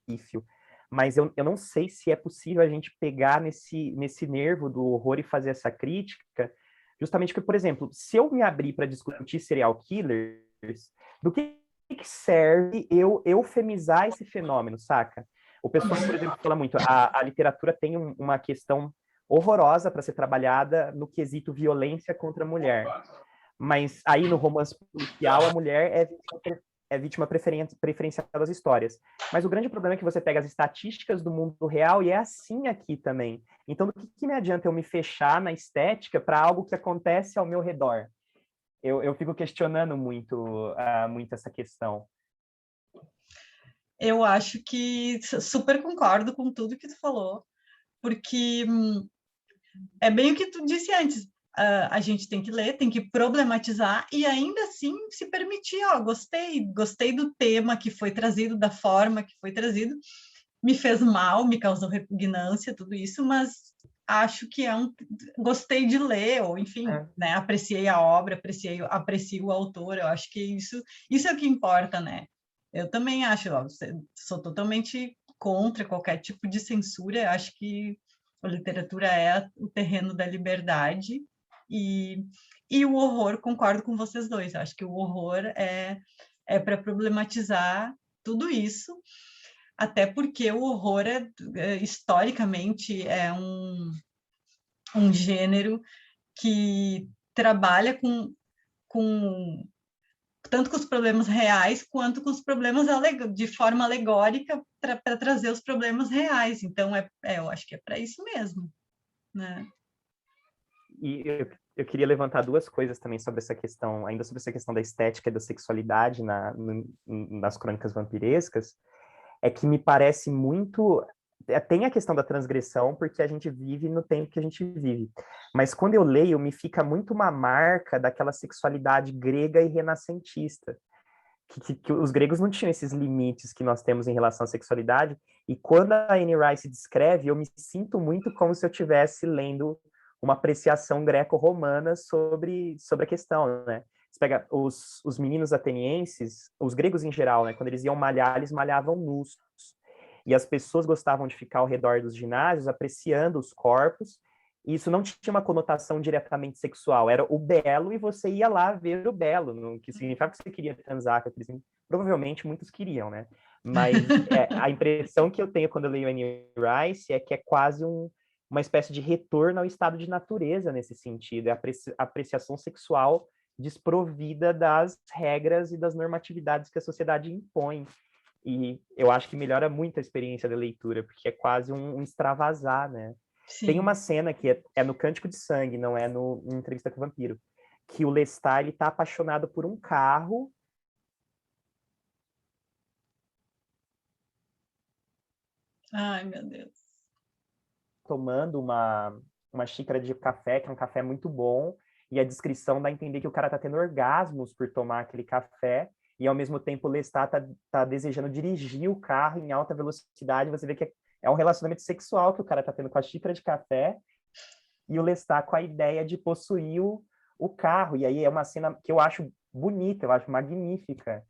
pífio. Mas eu não sei se é possível a gente pegar nesse nervo do horror e fazer essa crítica, justamente porque, por exemplo, se eu me abrir para discutir serial killers, do que serve eu eufemizar esse fenômeno, saca? O pessoal, por exemplo, fala muito, a literatura tem uma questão horrorosa para ser trabalhada no quesito violência contra a mulher. Mas aí no romance policial a mulher é vítima preferencial das histórias. Mas o grande problema é que você pega as estatísticas do mundo real e é assim aqui também. Então, do que me adianta eu me fechar na estética para algo que acontece ao meu redor? Eu fico questionando muito essa questão. Eu acho que super concordo com tudo que tu falou, porque é bem o que tu disse antes. A gente tem que ler, tem que problematizar e ainda assim se permitir, ó, gostei do tema que foi trazido, da forma que foi trazido, me fez mal, me causou repugnância, tudo isso, mas acho que gostei de ler, ou enfim, né, apreciei a obra, aprecio o autor, eu acho que isso é o que importa, né? Eu também acho, ó, sou totalmente contra qualquer tipo de censura, eu acho que a literatura é o terreno da liberdade e o horror, concordo com vocês dois, eu acho que o horror é para problematizar tudo isso, até porque o horror historicamente é um gênero que trabalha tanto com os problemas reais quanto com os problemas de forma alegórica para trazer os problemas reais. Então, eu acho que é para isso mesmo, né? E eu queria levantar duas coisas também sobre essa questão, ainda sobre essa questão da estética e da sexualidade nas crônicas vampirescas, é que me parece muito tem a questão da transgressão, porque a gente vive no tempo que a gente vive. Mas quando eu leio, me fica muito uma marca daquela sexualidade grega e renascentista. Que os gregos não tinham esses limites que nós temos em relação à sexualidade. E quando a Anne Rice descreve, eu me sinto muito como se eu estivesse lendo uma apreciação greco-romana sobre a questão, né? Você pega os meninos atenienses, os gregos em geral, né? Quando eles iam malhar, eles malhavam nus. E as pessoas gostavam de ficar ao redor dos ginásios apreciando os corpos, e isso não tinha uma conotação diretamente sexual, era o belo e você ia lá ver o belo, no que significava que você queria transar com aqueles... Provavelmente muitos queriam, né? Mas a impressão que eu tenho quando eu leio Anne Rice é que é quase uma espécie de retorno ao estado de natureza nesse sentido, é a apreciação sexual desprovida das regras e das normatividades que a sociedade impõe. E eu acho que melhora muito a experiência da leitura, porque é quase um extravasar, né? Sim. Tem uma cena que é no Cântico de Sangue, não é no Entrevista com o Vampiro, que o Lestat, ele tá apaixonado por um carro. Ai, meu Deus. Tomando uma xícara de café, que é um café muito bom, e a descrição dá a entender que o cara tá tendo orgasmos por tomar aquele café, e ao mesmo tempo o Lestat tá desejando dirigir o carro em alta velocidade. Você vê que é um relacionamento sexual que o cara tá tendo com a xícara de café, e o Lestat com a ideia de possuir o carro. E aí é uma cena que eu acho bonita, eu acho magnífica.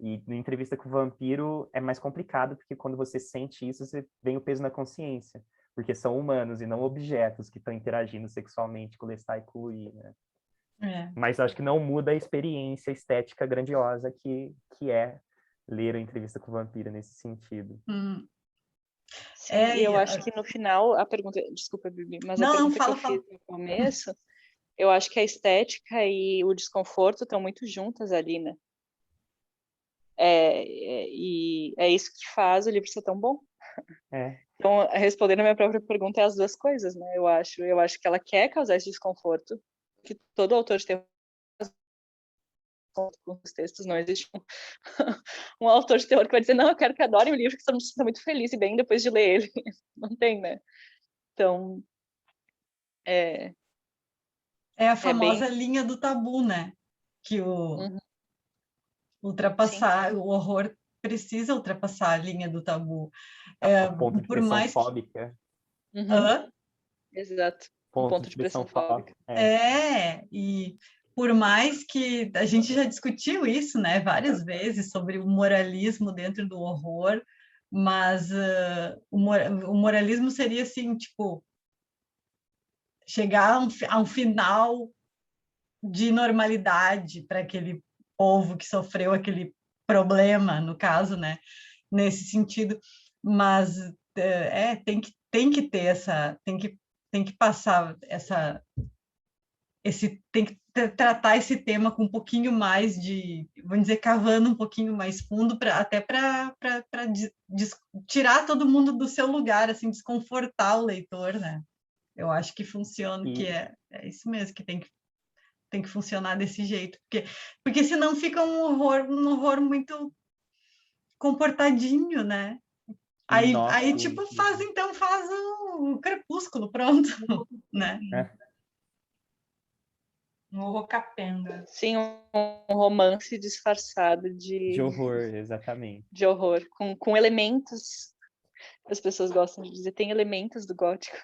E na Entrevista com o Vampiro é mais complicado, porque quando você sente isso, você vem o peso na consciência, porque são humanos e não objetos que estão interagindo sexualmente com o Lestat e com o Louis, né? Mas acho que não muda a experiência estética grandiosa que é ler a Entrevista com o Vampiro nesse sentido. Sim, e eu acho que no final, a pergunta... Desculpa, Bibi, mas a pergunta que eu fiz no começo, eu acho que a estética e o desconforto estão muito juntas ali, né? E é isso que faz o livro ser tão bom. Então, respondendo a minha própria pergunta, é as duas coisas, né? Eu acho que ela quer causar esse desconforto, que todo autor de terror com os textos, não existe um autor de terror que vai dizer, não, eu quero que adorem o livro, que todo mundo se sinta muito feliz e bem depois de ler ele. Não tem, né? Então, é a famosa linha do tabu, né? Que ultrapassar, o horror precisa ultrapassar a linha do tabu. Ponto de pressão fóbica. Exato. Ponto de pressão fóbica. E por mais que a gente já discutiu isso, né, várias vezes, sobre o moralismo dentro do horror, mas o moralismo seria assim, tipo, chegar a um final de normalidade para aquele povo que sofreu aquele problema, no caso, né, nesse sentido, mas tem que ter essa, tem que passar tem que tratar esse tema com um pouquinho mais de, vamos dizer, cavando um pouquinho mais fundo, até para tirar todo mundo do seu lugar, assim, desconfortar o leitor, né? Eu acho que funciona, que é isso mesmo, que tem que funcionar desse jeito, porque senão fica um horror muito comportadinho, né? Aí tipo, faz o Crepúsculo, pronto, né? Um horror capenga. Sim, um romance disfarçado de horror, exatamente. De horror, com elementos, as pessoas gostam de dizer, tem elementos do gótico.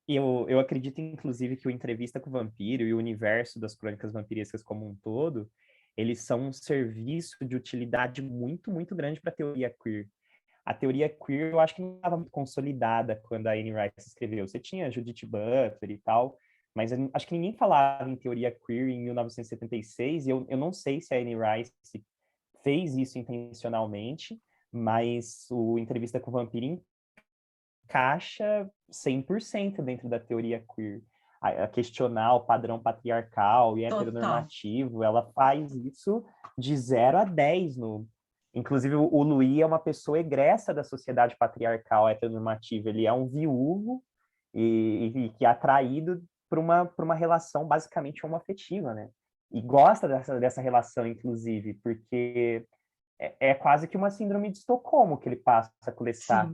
E eu acredito, inclusive, que o Entrevista com o Vampiro e o universo das crônicas vampirescas como um todo, eles são um serviço de utilidade muito, muito grande para a teoria queer. A teoria queer, eu acho que não estava muito consolidada quando a Anne Rice escreveu. Você tinha Judith Butler e tal, mas acho que ninguém falava em teoria queer em 1976, e eu não sei se a Anne Rice fez isso intencionalmente, mas o Entrevista com o Vampiro encaixa 100% dentro da teoria queer. A questionar o padrão patriarcal e heteronormativo, ela faz isso de 0 a 10. Inclusive, o Louis é uma pessoa egressa da sociedade patriarcal heteronormativa. Ele é um viúvo e que é atraído por uma relação basicamente homoafetiva, né? E gosta dessa relação, inclusive, porque é quase que uma síndrome de Estocolmo que ele passa com o Lestat.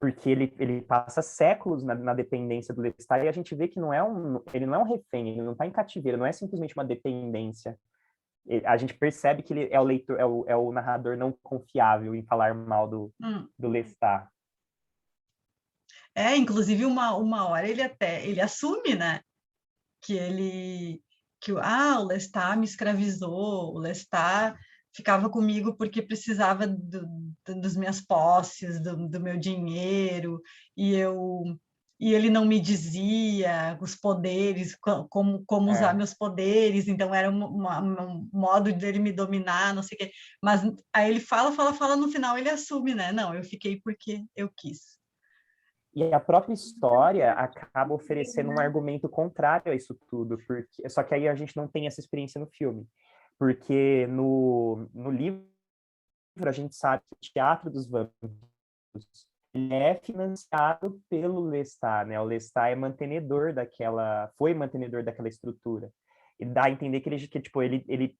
porque ele passa séculos na dependência do Lestat, e a gente vê que ele não é um refém, ele não está em cativeiro, não é simplesmente uma dependência. A gente percebe que ele é o leitor, é o narrador não confiável em falar mal do Lestat. Inclusive uma hora ele assume, né, o Lestat me escravizou, o Lestat ficava comigo porque precisava das minhas posses, do meu dinheiro, e ele não me dizia os poderes, como usar meus poderes, então era um modo dele me dominar, não sei o quê. Mas aí ele fala, no final ele assume, né? Não, eu fiquei porque eu quis. E a própria história acaba oferecendo um argumento contrário a isso tudo, só que aí a gente não tem essa experiência no filme. Porque no livro a gente sabe que o Teatro dos Vampiros ele é financiado pelo Lestat, né? O Lestat foi mantenedor daquela estrutura. E dá a entender que ele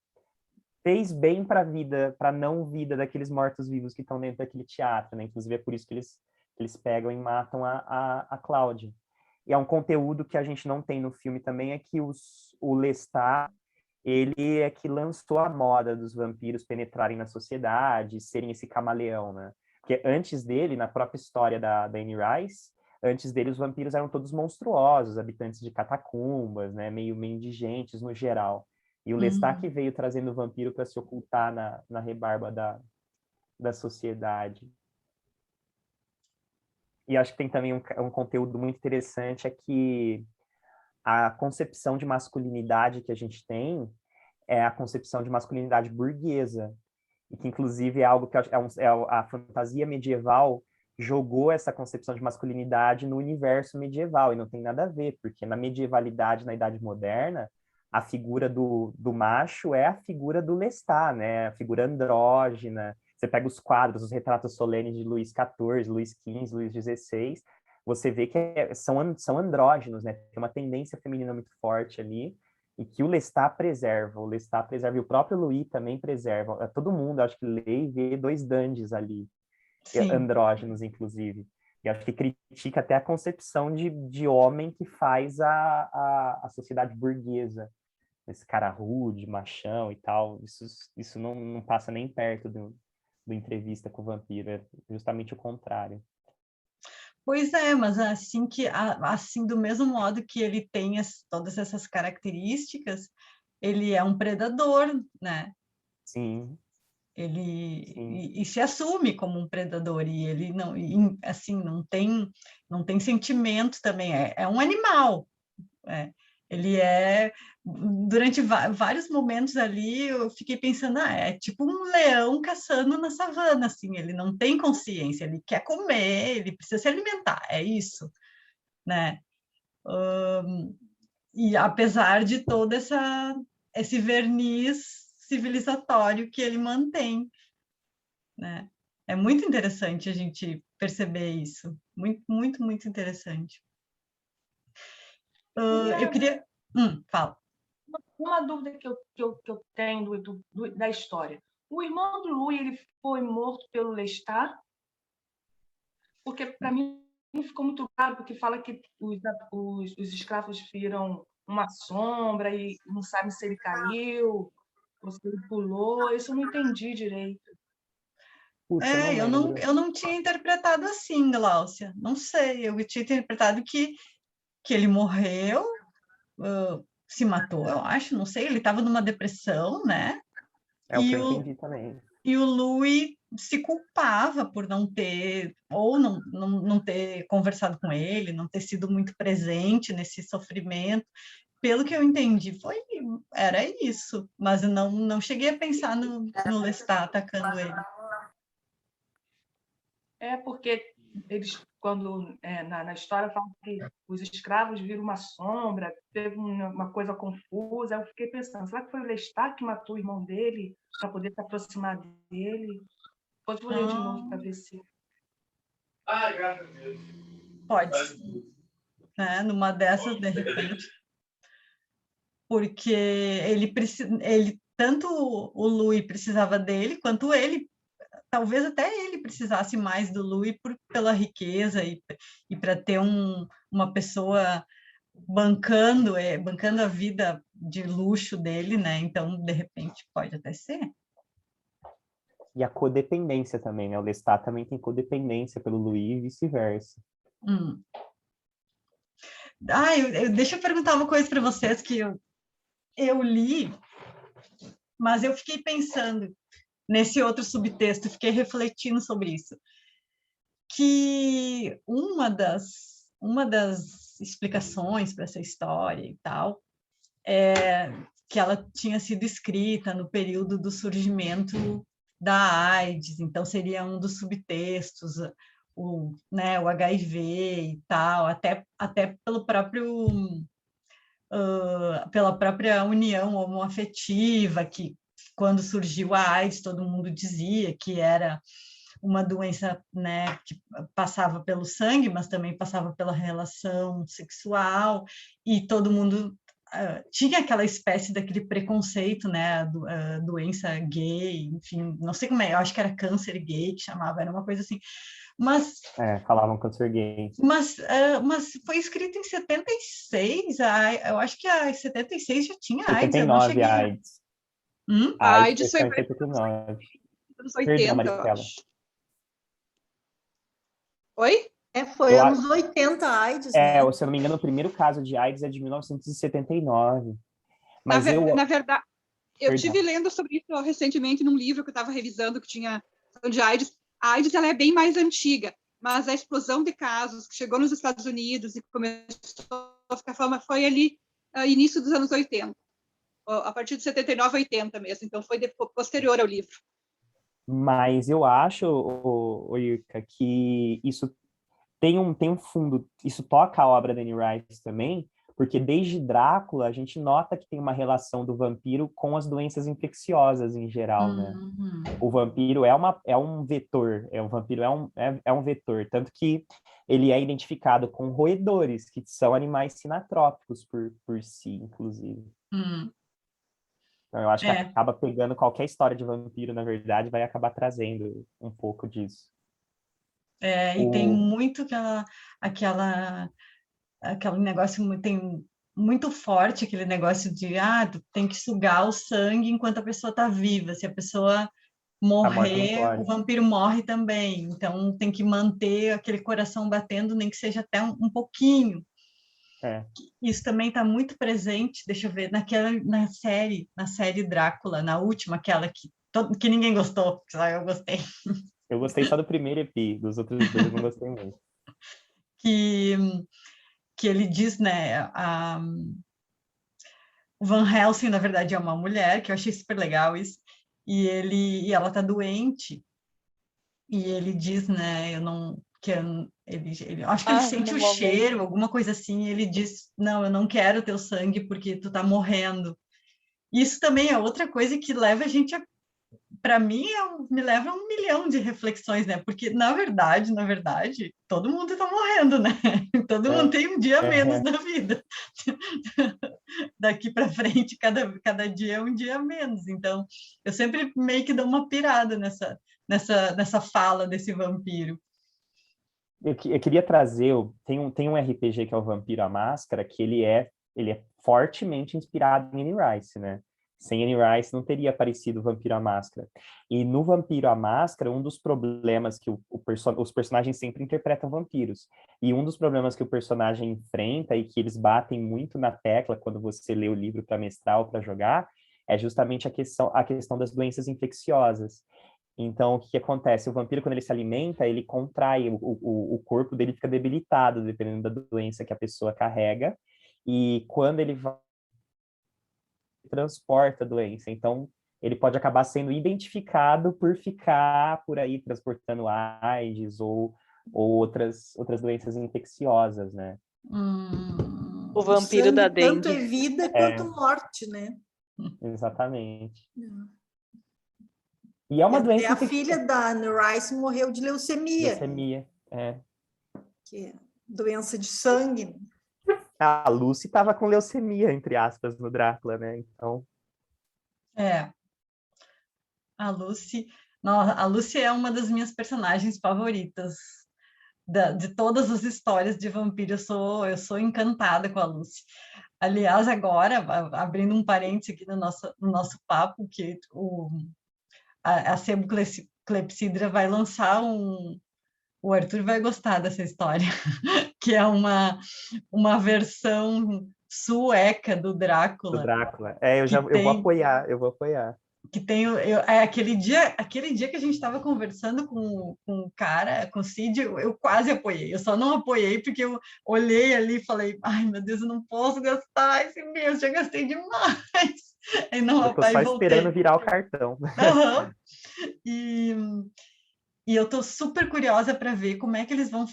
fez bem para a vida, para a não vida daqueles mortos-vivos que estão dentro daquele teatro, né? Inclusive é por isso que eles pegam e matam a Cláudia. E é um conteúdo que a gente não tem no filme também, é que o Lestat, ele é que lançou a moda dos vampiros penetrarem na sociedade, serem esse camaleão, né? Porque antes dele, na própria história da Anne Rice, antes dele os vampiros eram todos monstruosos, habitantes de catacumbas, né? Meio indigentes no geral. E o Lestat que veio trazendo o vampiro para se ocultar na rebarba da sociedade. E acho que tem também um conteúdo muito interessante, é que a concepção de masculinidade que a gente tem é a concepção de masculinidade burguesa, e que inclusive é algo que a fantasia medieval jogou essa concepção de masculinidade no universo medieval, e não tem nada a ver, porque na medievalidade, na Idade Moderna, a figura do macho é a figura do Lestat, né? A figura andrógina. Você pega os quadros, os retratos solenes de Luís XIV, Luís XV, Luís XVI, você vê que são andrógenos, né? Tem uma tendência feminina muito forte ali, e que o Lestat preserva, e o próprio Louis também preserva. Todo mundo, acho que lê e vê dois dandies ali, andrógenos, inclusive. E acho que critica até a concepção de homem que faz a sociedade burguesa. Esse cara rude, machão e tal, isso não passa nem perto do Entrevista com o Vampiro, é justamente o contrário. Pois é, mas assim do mesmo modo que ele tem todas essas características, ele é um predador, né? Sim. E se assume como um predador, e ele não, assim, não tem sentimento também, é um animal. Ele durante vários momentos ali, eu fiquei pensando, é tipo um leão caçando na savana, assim, ele não tem consciência, ele quer comer, ele precisa se alimentar, é isso, né? E apesar de todo esse verniz civilizatório que ele mantém, né? É muito interessante a gente perceber isso, muito, muito, muito interessante. Eu queria... fala. Uma dúvida que eu tenho da história. O irmão do Louis, ele foi morto pelo Lestat? Porque, para mim, ficou muito claro, porque fala que os escravos viram uma sombra e não sabem se ele caiu ou se ele pulou. Isso eu não entendi direito. Puxa, eu não tinha interpretado assim, Gláucia. Não sei, eu tinha interpretado que ele morreu, se matou, eu acho, não sei, ele estava numa depressão, né? É o que eu entendi também. E o Louis se culpava por não ter, ou não ter conversado com ele, não ter sido muito presente nesse sofrimento. Pelo que eu entendi, era isso, mas eu não cheguei a pensar no Lestat atacando ele. Porque eles, quando na história, falam que os escravos viram uma sombra, teve uma coisa confusa. Eu fiquei pensando, será que foi o Lestat que matou o irmão dele para poder se aproximar dele? Depois vou ler de novo para ver se... graças a Deus. Pode. Numa dessas, de repente. Porque ele tanto o Louis precisava dele, quanto ele talvez até ele precisasse mais do Louis pela riqueza e para ter uma pessoa bancando a vida de luxo dele, né? Então, de repente, pode até ser. E a codependência também, né? O Lestat também tem codependência pelo Louis e vice-versa. Deixa eu perguntar uma coisa para vocês que eu li, mas eu fiquei pensando nesse outro subtexto, fiquei refletindo sobre isso, que uma das explicações para essa história e tal é que ela tinha sido escrita no período do surgimento da AIDS, então seria um dos subtextos, o HIV e tal, até pela própria união homoafetiva, que quando surgiu a AIDS, todo mundo dizia que era uma doença, né, que passava pelo sangue, mas também passava pela relação sexual, e todo mundo tinha aquela espécie daquele preconceito, né, a doença gay, enfim, não sei como é, eu acho que era câncer gay que chamava, era uma coisa assim, mas... falavam câncer gay. Mas foi escrito em 76, eu acho que a 76 já tinha AIDS, eu não 79 cheguei... AIDS. A AIDS foi em 79. anos Perdão, 80, eu Maristela. acho. Oi? Foi anos 80 a AIDS, né? Se eu não me engano, o primeiro caso de AIDS é de 1979. Mas na verdade, eu Perdão. estive lendo sobre isso recentemente num livro que eu estava revisando, que tinha de AIDS. A AIDS ela é bem mais antiga, mas a explosão de casos que chegou nos Estados Unidos e começou a ficar fama foi ali início dos anos 80. A partir de 79, 80 mesmo. Então, foi posterior ao livro. Mas eu acho, Ilka, que isso tem um fundo, isso toca a obra da Anne Rice também, porque desde Drácula a gente nota que tem uma relação do vampiro com as doenças infecciosas em geral, né? O vampiro é um vetor, o vampiro é um vetor, tanto que ele é identificado com roedores, que são animais sinatrópicos por si, inclusive. Então, eu acho que acaba pegando qualquer história de vampiro, na verdade, vai acabar trazendo um pouco disso. E tem muito aquele negócio, tem muito forte aquele negócio de tu tem que sugar o sangue enquanto a pessoa está viva. Se a pessoa morrer, o vampiro morre também. Então tem que manter aquele coração batendo, nem que seja até um pouquinho. Isso também está muito presente, deixa eu ver, na série Drácula, na última, aquela que ninguém gostou, só eu gostei. Eu gostei só do primeiro EP, dos outros dois eu não gostei muito. Que ele diz, né, o Van Helsing, na verdade, é uma mulher, que eu achei super legal isso, e ela tá doente, e ele diz, né, acho que ele sente o cheiro, alguma coisa assim, e ele diz, não, eu não quero teu sangue porque tu tá morrendo. Isso também é outra coisa que leva a gente para mim, me leva a 1 milhão de reflexões, né? Porque, na verdade, todo mundo está morrendo, né? Todo mundo tem um dia a menos na vida. Daqui para frente, cada dia é um dia a menos. Então, eu sempre meio que dou uma pirada nessa fala desse vampiro. Eu queria trazer, tem um RPG que é o Vampiro à Máscara, que ele é fortemente inspirado em Anne Rice, né? Sem Anne Rice não teria aparecido o Vampiro à Máscara. E no Vampiro à Máscara, um dos problemas que os personagens sempre interpretam vampiros. E um dos problemas que o personagem enfrenta e que eles batem muito na tecla quando você lê o livro para mestrar ou para jogar, é justamente a questão das doenças infecciosas. Então, o que acontece? O vampiro, quando ele se alimenta, ele contrai, o corpo dele fica debilitado, dependendo da doença que a pessoa carrega, e quando ele vai, transporta a doença. Então, ele pode acabar sendo identificado por ficar por aí transportando AIDS ou outras doenças infecciosas, né? O vampiro da dengue. Tanto é vida quanto morte, né? Exatamente. E é uma doença a filha da Anne Rice morreu de leucemia. Leucemia, Que é doença de sangue. A Lucy estava com leucemia, entre aspas, no Drácula, né? Então... A Lucy... Nossa, a Lucy é uma das minhas personagens favoritas de todas as histórias de vampiro. Eu sou encantada com a Lucy. Aliás, agora, abrindo um parênteses aqui no nosso papo, que a Sebo Clepsidra vai lançar o Arthur vai gostar dessa história, que é uma versão sueca do Do Drácula, Drácula. que Eu vou apoiar, eu vou apoiar. que tem aquele dia que a gente estava conversando com o cara, com o Cid, eu quase apoiei. Eu só não apoiei porque eu olhei ali e falei, ai meu Deus, eu não posso gastar esse mês, já gastei demais. Aí não, Eu tô aí só voltei. esperando virar o cartão. Uhum. E eu tô super curiosa para ver como é que eles vão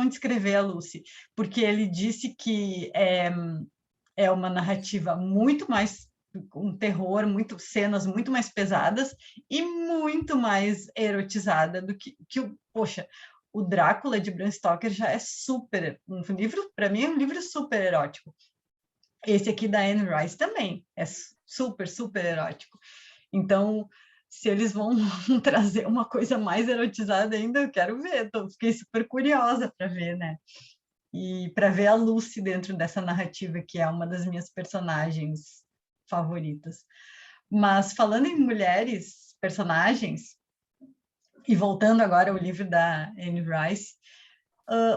descrever a Lucy, porque ele disse que é uma narrativa muito mais um terror, cenas muito mais pesadas e muito mais erotizada do que poxa, o Drácula de Bram Stoker já é super um livro, para mim é um livro super erótico. Esse aqui da Anne Rice também é super, super erótico. Então, se eles vão trazer uma coisa mais erotizada ainda, eu quero ver. Fiquei super curiosa para ver, né? E para ver a Lucy dentro dessa narrativa, que é uma das minhas personagens favoritas. Mas falando em mulheres, personagens, e voltando agora ao livro da Anne Rice,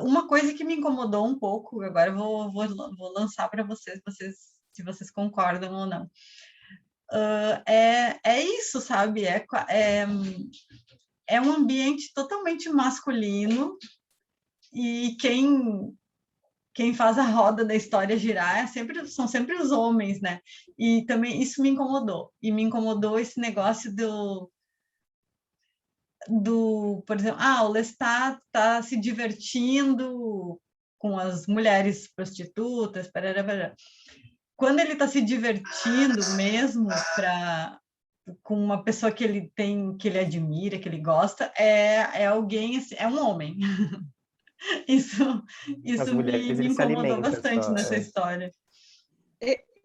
uma coisa que me incomodou um pouco, agora eu vou lançar para vocês, se vocês concordam ou não. É isso, sabe? É um ambiente totalmente masculino e quem faz a roda da história girar são sempre os homens, né? E também isso me incomodou. E me incomodou esse negócio por exemplo, o Lestat está se divertindo com as mulheres prostitutas, parará. Quando ele está se divertindo mesmo com uma pessoa que ele admira, que ele gosta, é alguém, é um homem. Isso As me mulheres, eles se incomodou alimentam bastante só, nessa história.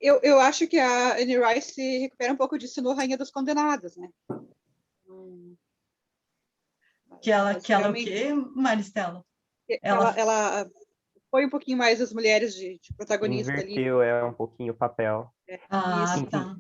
Eu acho que a Anne Rice recupera um pouco disso no Rainha dos Condenados, né? Que ela o quê, Maristela? Ela foi um pouquinho mais as mulheres de protagonista inverteu, ali. um pouquinho o papel. Tá.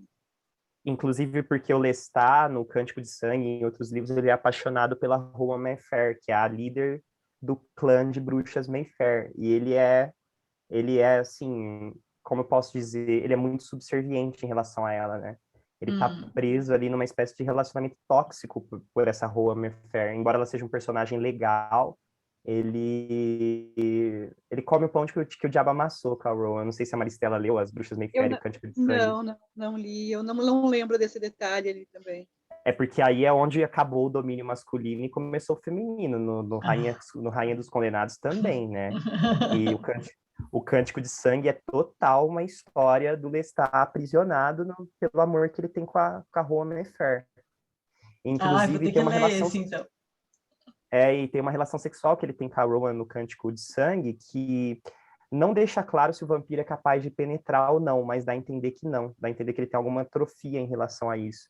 Inclusive porque o Lestat, no Cântico de Sangue, em outros livros, ele é apaixonado pela Rowan Mayfair, que é a líder do clã de bruxas Mayfair. E ele é assim, como eu posso dizer, ele é muito subserviente em relação a ela, né? Ele tá preso ali numa espécie de relacionamento tóxico por essa Rowan Mayfair. Embora ela seja um personagem legal, ele come o pão que o diabo amassou com a Rowan. Não sei se a Maristela leu As Bruxas Mayfair e Cântico de Sangue. Não li. Eu não lembro desse detalhe ali também. É porque aí é onde acabou o domínio masculino e começou o feminino, no Rainha dos Condenados também, né? E o Cântico de Sangue é total uma história do Lestat aprisionado pelo amor que ele tem com a Rowan Mayfair. Inclusive, tem uma relação... então. E tem uma relação sexual que ele tem com a Rowan no Cântico de Sangue que não deixa claro se o vampiro é capaz de penetrar ou não, mas dá a entender que não. Dá a entender que ele tem alguma atrofia em relação a isso.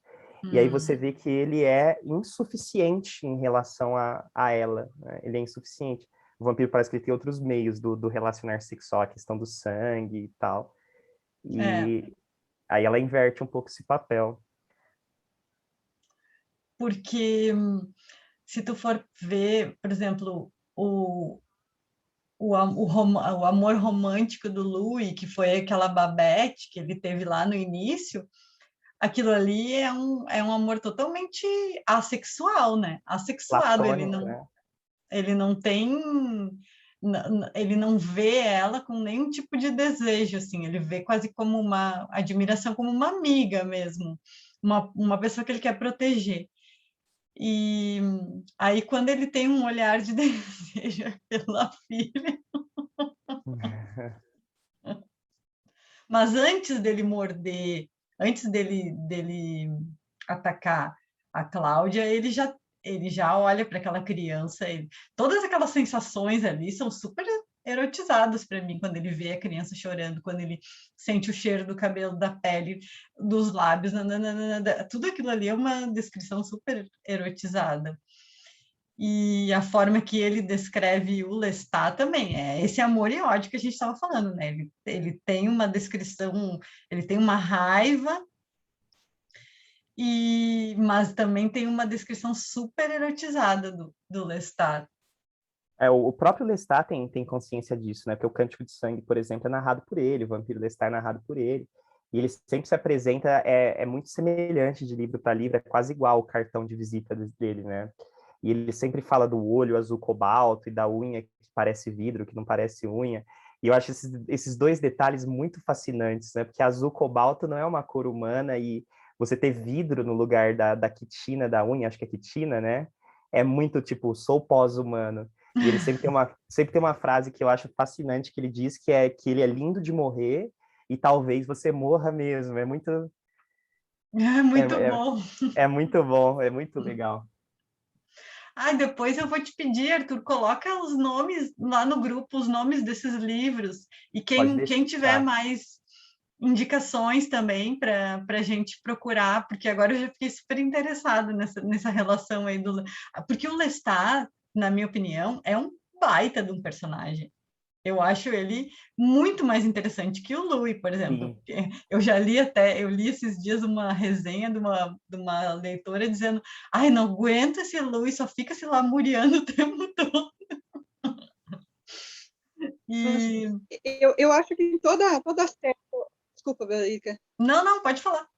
E aí você vê que ele é insuficiente em relação a ela. Né? Ele é insuficiente. O vampiro parece que ele tem outros meios do relacionar sexual, a questão do sangue e tal. E aí ela inverte um pouco esse papel. Porque se tu for ver, por exemplo, o amor romântico do Louis, que foi aquela Babette que ele teve lá no início, aquilo ali é um amor totalmente assexual, né? Assexuado, Platônico, ele não tem, ele não vê ela com nenhum tipo de desejo, assim, ele vê quase como uma admiração, como uma amiga mesmo, uma pessoa que ele quer proteger. E aí, quando ele tem um olhar de desejo pela filha, mas antes dele morder, antes dele atacar a Cláudia, ele já olha para aquela criança. Todas aquelas sensações ali são super erotizados para mim, quando ele vê a criança chorando, quando ele sente o cheiro do cabelo, da pele, dos lábios, nananana, tudo aquilo ali é uma descrição super erotizada. E a forma que ele descreve o Lestat também, é esse amor e ódio que a gente estava falando, né? Ele tem uma descrição, ele tem uma raiva, mas também tem uma descrição super erotizada do Lestat. O próprio Lestat tem consciência disso, né? Porque o Cântico de Sangue, por exemplo, é narrado por ele, o Vampiro Lestat é narrado por ele. E ele sempre se apresenta, é muito semelhante de livro para livro, é quase igual o cartão de visita dele, né? E ele sempre fala do olho azul cobalto e da unha que parece vidro, que não parece unha. E eu acho esses dois detalhes muito fascinantes, né? Porque azul cobalto não é uma cor humana e você ter vidro no lugar da quitina da unha, acho que é quitina, né? É muito tipo, sou pós-humano. E ele sempre tem uma frase que eu acho fascinante, que ele diz que ele é lindo de morrer e talvez você morra mesmo. É muito... É muito bom. É muito bom, é muito legal. Depois eu vou te pedir, Arthur, coloca os nomes lá no grupo, os nomes desses livros. E quem tiver mais indicações também para a gente procurar, porque agora eu já fiquei super interessada nessa relação aí Porque o Lestat, na minha opinião, é um baita de um personagem. Eu acho ele muito mais interessante que o Louis, por exemplo. Eu li esses dias uma resenha de uma leitora dizendo: ai, não aguento esse Louis, só fica se lamuriando o tempo todo. Eu acho que em toda a série... Desculpa, Belica. Não, pode falar.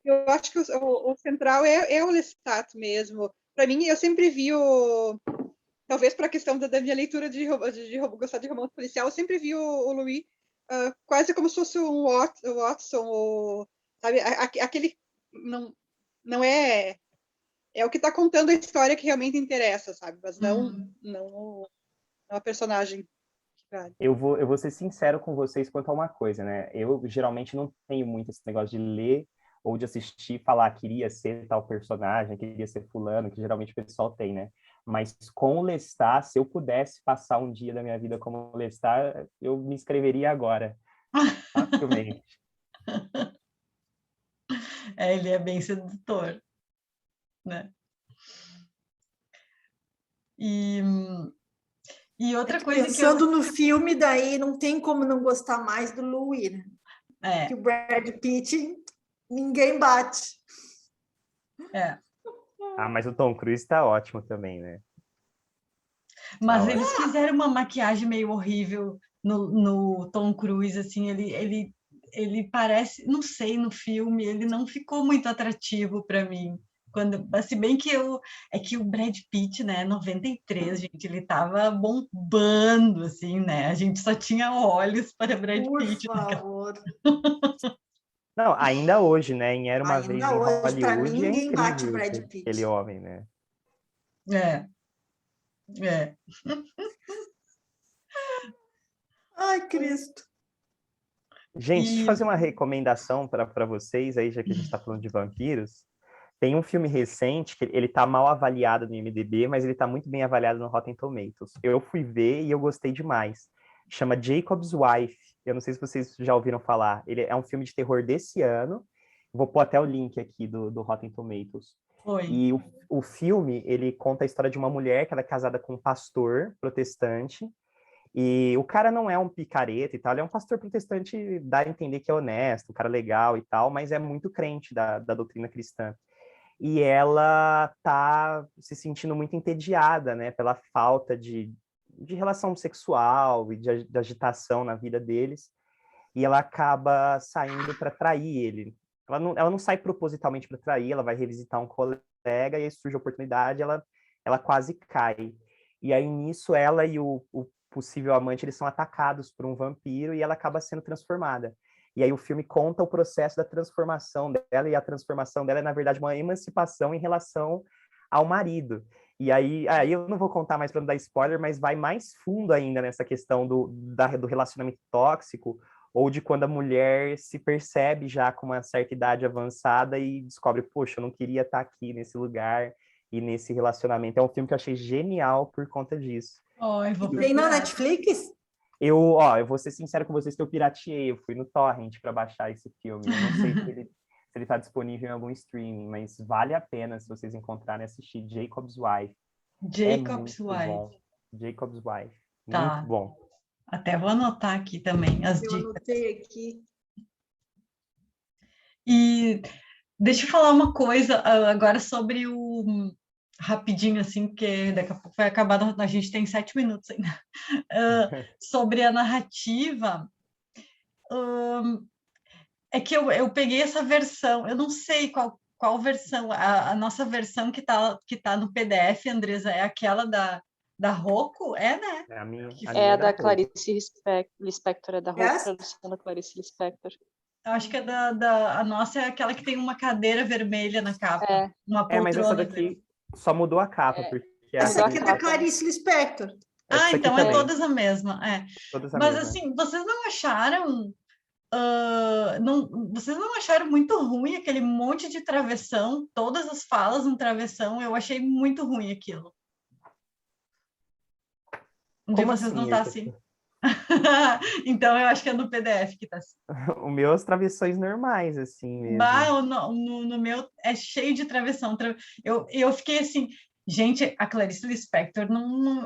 Eu acho que o central é o Lestat mesmo. Para mim, eu sempre vi talvez para a questão da minha leitura de gostar de romance policial, eu sempre vi o Louis quase como se fosse um Watson, sabe? Aquele não é o que está contando a história que realmente interessa, sabe? Mas não a personagem. Eu vou ser sincero com vocês quanto a uma coisa, né? Eu geralmente não tenho muito esse negócio de ler ou de assistir e falar queria ser tal personagem, queria ser fulano, que geralmente o pessoal tem, né? Mas com o Lestat, se eu pudesse passar um dia da minha vida como o Lestat, eu me inscreveria agora, facilmente. Ele é bem sedutor, né? E outra coisa pensando no filme, daí não tem como não gostar mais do Louis, né? Que o Brad Pitt, ninguém bate. Mas o Tom Cruise está ótimo também, né? Mas eles fizeram uma maquiagem meio horrível no Tom Cruise, assim, ele parece, não sei, no filme, ele não ficou muito atrativo para mim. Se bem que que o Brad Pitt, né, 93, gente, ele tava bombando, assim, né? A gente só tinha olhos para Brad Pitt. Por favor. Não, ainda hoje, né? Em Era Uma Vez em Hollywood, para mim, Hollywood, ninguém bate Brad incrível Pitt. aquele homem, né? Ai, Cristo. Gente, deixa eu fazer uma recomendação para vocês aí, já que a gente está falando de vampiros. Tem um filme recente que ele tá mal avaliado no IMDb, mas ele tá muito bem avaliado no Rotten Tomatoes. Eu fui ver e eu gostei demais. Chama Jacob's Wife. Eu não sei se vocês já ouviram falar. Ele é um filme de terror desse ano. Vou pôr até o link aqui do Rotten Tomatoes. E o filme, ele conta a história de uma mulher que ela é casada com um pastor protestante. E o cara não é um picareta e tal, ele é um pastor protestante, dá a entender que é honesto, um cara legal e tal, mas é muito crente da doutrina cristã. E ela tá se sentindo muito entediada, né, pela falta de relação sexual e de agitação na vida deles, e ela acaba saindo para trair ele. Ela não sai propositalmente para trair, ela vai revisitar um colega, e aí surge a oportunidade, ela quase cai. E aí, nisso, ela e o possível amante, eles são atacados por um vampiro, e ela acaba sendo transformada. E aí o filme conta o processo da transformação dela, e a transformação dela é, na verdade, uma emancipação em relação ao marido. E aí eu não vou contar mais para não dar spoiler, mas vai mais fundo ainda nessa questão do relacionamento tóxico, ou de quando a mulher se percebe já com uma certa idade avançada e descobre, poxa, eu não queria estar aqui nesse lugar, e nesse relacionamento. É um filme que eu achei genial por conta disso. Eu vou Tem na procurar. Netflix? Eu vou ser sincero com vocês que eu pirateei, eu fui no Torrent para baixar esse filme. Eu não sei se ele tá disponível em algum streaming, mas vale a pena se vocês encontrarem assistir Jacob's Wife. Jacob's É muito Wife. bom. Jacob's Wife. Tá. Muito bom. Até vou anotar aqui também as Eu dicas. anotei aqui. E deixa eu falar uma coisa agora sobre o... Rapidinho, assim, porque daqui a pouco vai acabar, a gente tem 7 minutos ainda. Sobre a narrativa, é que eu peguei essa versão, eu não sei qual versão, a nossa versão que tá no PDF, Andresa, é aquela da Rocco? É, né? É a minha, É a da da Rocco. Clarice Lispector, é da Essa? tradução da Clarice Lispector. Eu acho que a nossa é aquela que tem uma cadeira vermelha na capa, É. uma Mas essa poltrona daqui só mudou a capa, porque Essa Mudou aqui a é da capa. Clarice Lispector. essa aqui então é também. todas a mesma, Todas a Mas mesma. assim, vocês não acharam vocês não acharam muito ruim aquele monte de travessão, todas as falas um travessão? Eu achei muito ruim aquilo. Um dia Como vocês não assim? tá assim. Então eu acho que é no PDF que tá assim. O meu, as travessões normais, assim mesmo. No meu é cheio de travessão. Eu fiquei assim, gente, a Clarice Lispector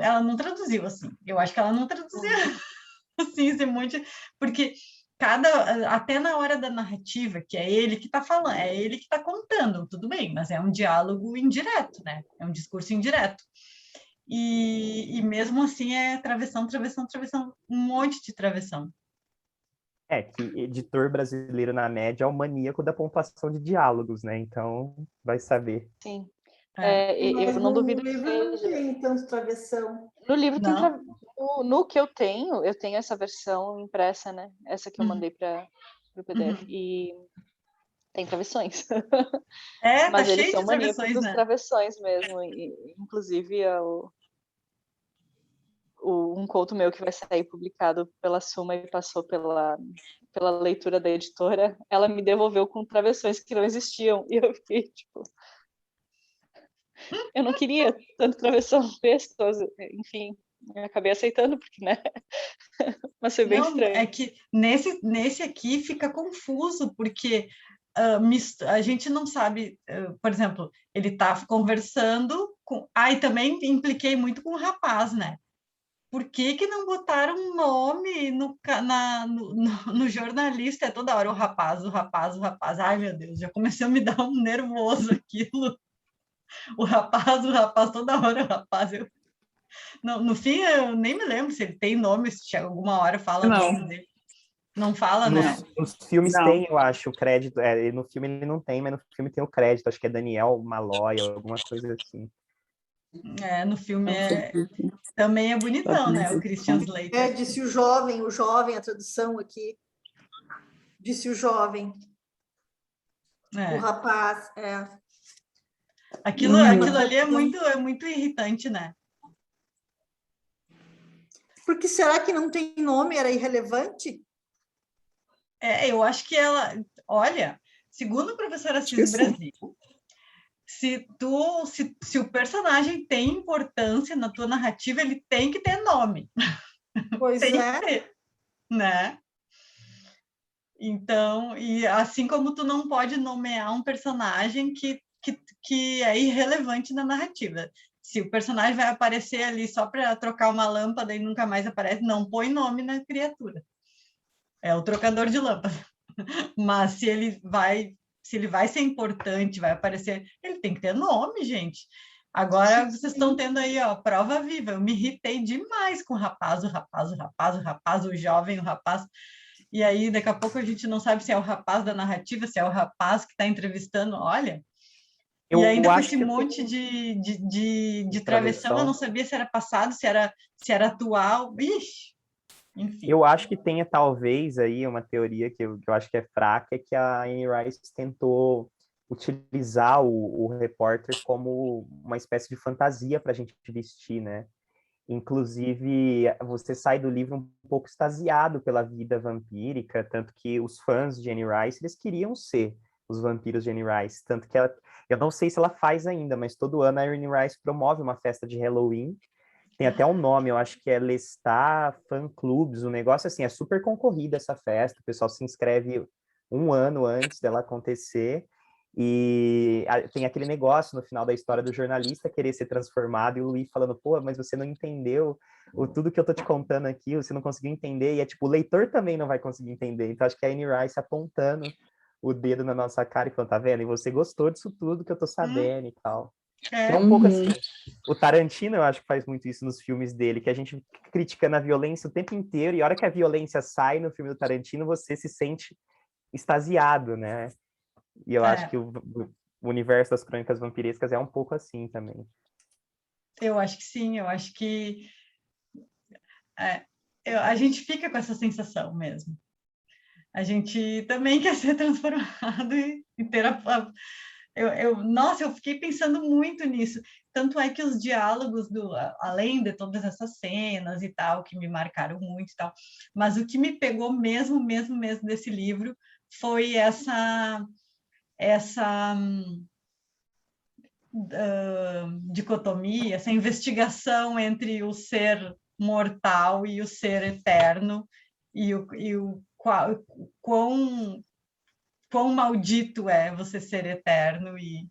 ela não traduziu assim. Eu acho que ela não traduzia assim esse monte, porque até na hora da narrativa, que é ele que está falando, é ele que está contando, tudo bem, mas é um diálogo indireto, né? É um discurso indireto. E mesmo assim é travessão, travessão, travessão, um monte de travessão. Que editor brasileiro, na média, é o maníaco da pontuação de diálogos, né? Então, vai saber. Sim. Mas Eu não no duvido que livro não seja. tem tanto travessão. No livro tem Não? no que eu tenho essa versão impressa, né? Essa que eu mandei para o PDF. E tem travessões. Tá Mas eles cheio são de maníacos travessões, dos né? travessões mesmo. Inclusive, um conto meu que vai sair publicado pela Suma e passou pela leitura da editora, ela me devolveu com travessões que não existiam. E eu fiquei, tipo... Eu não queria tanto travessão no texto, enfim, eu acabei aceitando, porque, né? Mas foi bem Não, estranho. é que nesse aqui fica confuso, porque a gente não sabe, por exemplo, ele está conversando com... e também impliquei muito com o rapaz, né? Por que não botaram um nome no jornalista? É toda hora o rapaz, o rapaz, o rapaz. Ai, meu Deus, já comecei a me dar um nervoso aquilo. O rapaz, toda hora o rapaz. No fim, eu nem me lembro se ele tem nome, se alguma hora fala o nome dele. Não fala, né? Nos filmes Não. tem, eu acho, o crédito. No filme ele não tem, mas no filme tem o crédito. Acho que é Daniel Malloy, alguma coisa assim. No filme também é bonitão, né? O Christian Slater. Disse o jovem, a tradução aqui. Disse o jovem. O rapaz, Aquilo ali é muito irritante, né? Porque será que não tem nome? Era irrelevante? Eu acho que ela... Olha, segundo o professor Assis Brasil, se o personagem tem importância na tua narrativa, ele tem que ter nome. Pois tem que ter, né? Então, e assim como tu não pode nomear um personagem que é irrelevante na narrativa. Se o personagem vai aparecer ali só para trocar uma lâmpada e nunca mais aparece, não põe nome na criatura. É o trocador de lâmpada. Mas se ele vai ser importante, vai aparecer, ele tem que ter nome, gente. Agora vocês estão tendo aí, prova viva. Eu me irritei demais com o rapaz, o jovem, o rapaz. E aí, daqui a pouco, a gente não sabe se é o rapaz da narrativa, se é o rapaz que está entrevistando. Olha, e ainda com esse monte de travessão, eu não sabia se era passado, se era atual. Ixi, enfim. Eu acho que tenha, talvez, aí uma teoria que eu acho que é fraca, é que a Anne Rice tentou utilizar o repórter como uma espécie de fantasia para a gente vestir, né? Inclusive, você sai do livro um pouco extasiado pela vida vampírica, tanto que os fãs de Anne Rice, eles queriam ser os vampiros de Anne Rice. Tanto que ela, eu não sei se ela faz ainda, mas todo ano a Anne Rice promove uma festa de Halloween. Tem até um nome, eu acho que é Lestat Fan Clubs, um negócio assim, é super concorrida essa festa, o pessoal se inscreve um ano antes dela acontecer, e tem aquele negócio no final da história do jornalista querer ser transformado, e o Louis falando, pô, mas você não entendeu tudo que eu tô te contando aqui, você não conseguiu entender, e é tipo, o leitor também não vai conseguir entender, então acho que a Anne Rice apontando o dedo na nossa cara e falando, tá vendo? E você gostou disso tudo que eu tô sabendo e tal. É um pouco assim, o Tarantino, eu acho que faz muito isso nos filmes dele, que a gente fica criticando a violência o tempo inteiro, e a hora que a violência sai no filme do Tarantino, você se sente extasiado, né? E eu acho que o universo das Crônicas Vampirescas é um pouco assim também. Eu acho que sim, eu acho que a gente fica com essa sensação mesmo. A gente também quer ser transformado e ter nossa, eu fiquei pensando muito nisso. Tanto é que os diálogos, além de todas essas cenas e tal, que me marcaram muito e tal, mas o que me pegou mesmo desse livro foi essa dicotomia, essa investigação entre o ser mortal e o ser eterno, e o quão maldito é você ser eterno, e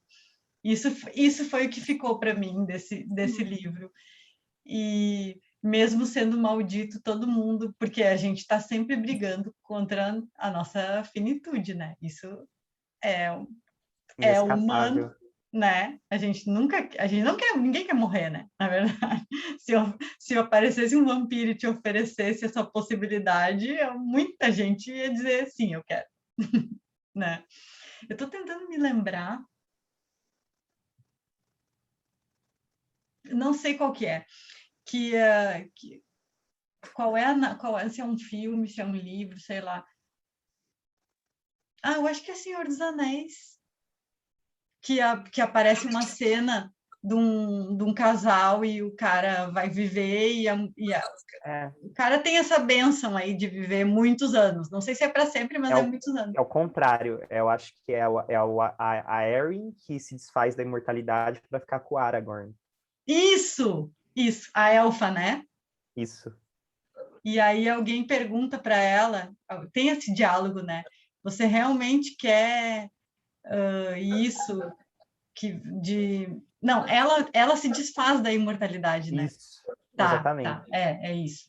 isso foi o que ficou para mim desse livro. E mesmo sendo maldito todo mundo, porque a gente está sempre brigando contra a nossa finitude, né? Isso é humano, né? A gente não quer, ninguém quer morrer, né? Na verdade, se aparecesse um vampiro e te oferecesse essa possibilidade, muita gente ia dizer sim, eu quero, né? Eu estou tentando me lembrar, não sei qual que é, qual é, se é um filme, se é um livro, sei lá. Eu acho que é Senhor dos Anéis, que aparece uma cena de um casal e o cara vai viver o cara tem essa bênção aí de viver muitos anos. Não sei se é para sempre, mas é muitos anos. É o contrário. Eu acho que a Arryn que se desfaz da imortalidade para ficar com o Aragorn. Isso. A elfa, né? Isso. E aí alguém pergunta para ela, tem esse diálogo, né? Você realmente quer isso? Não, ela se desfaz da imortalidade, né? Isso, exatamente. Tá, é isso.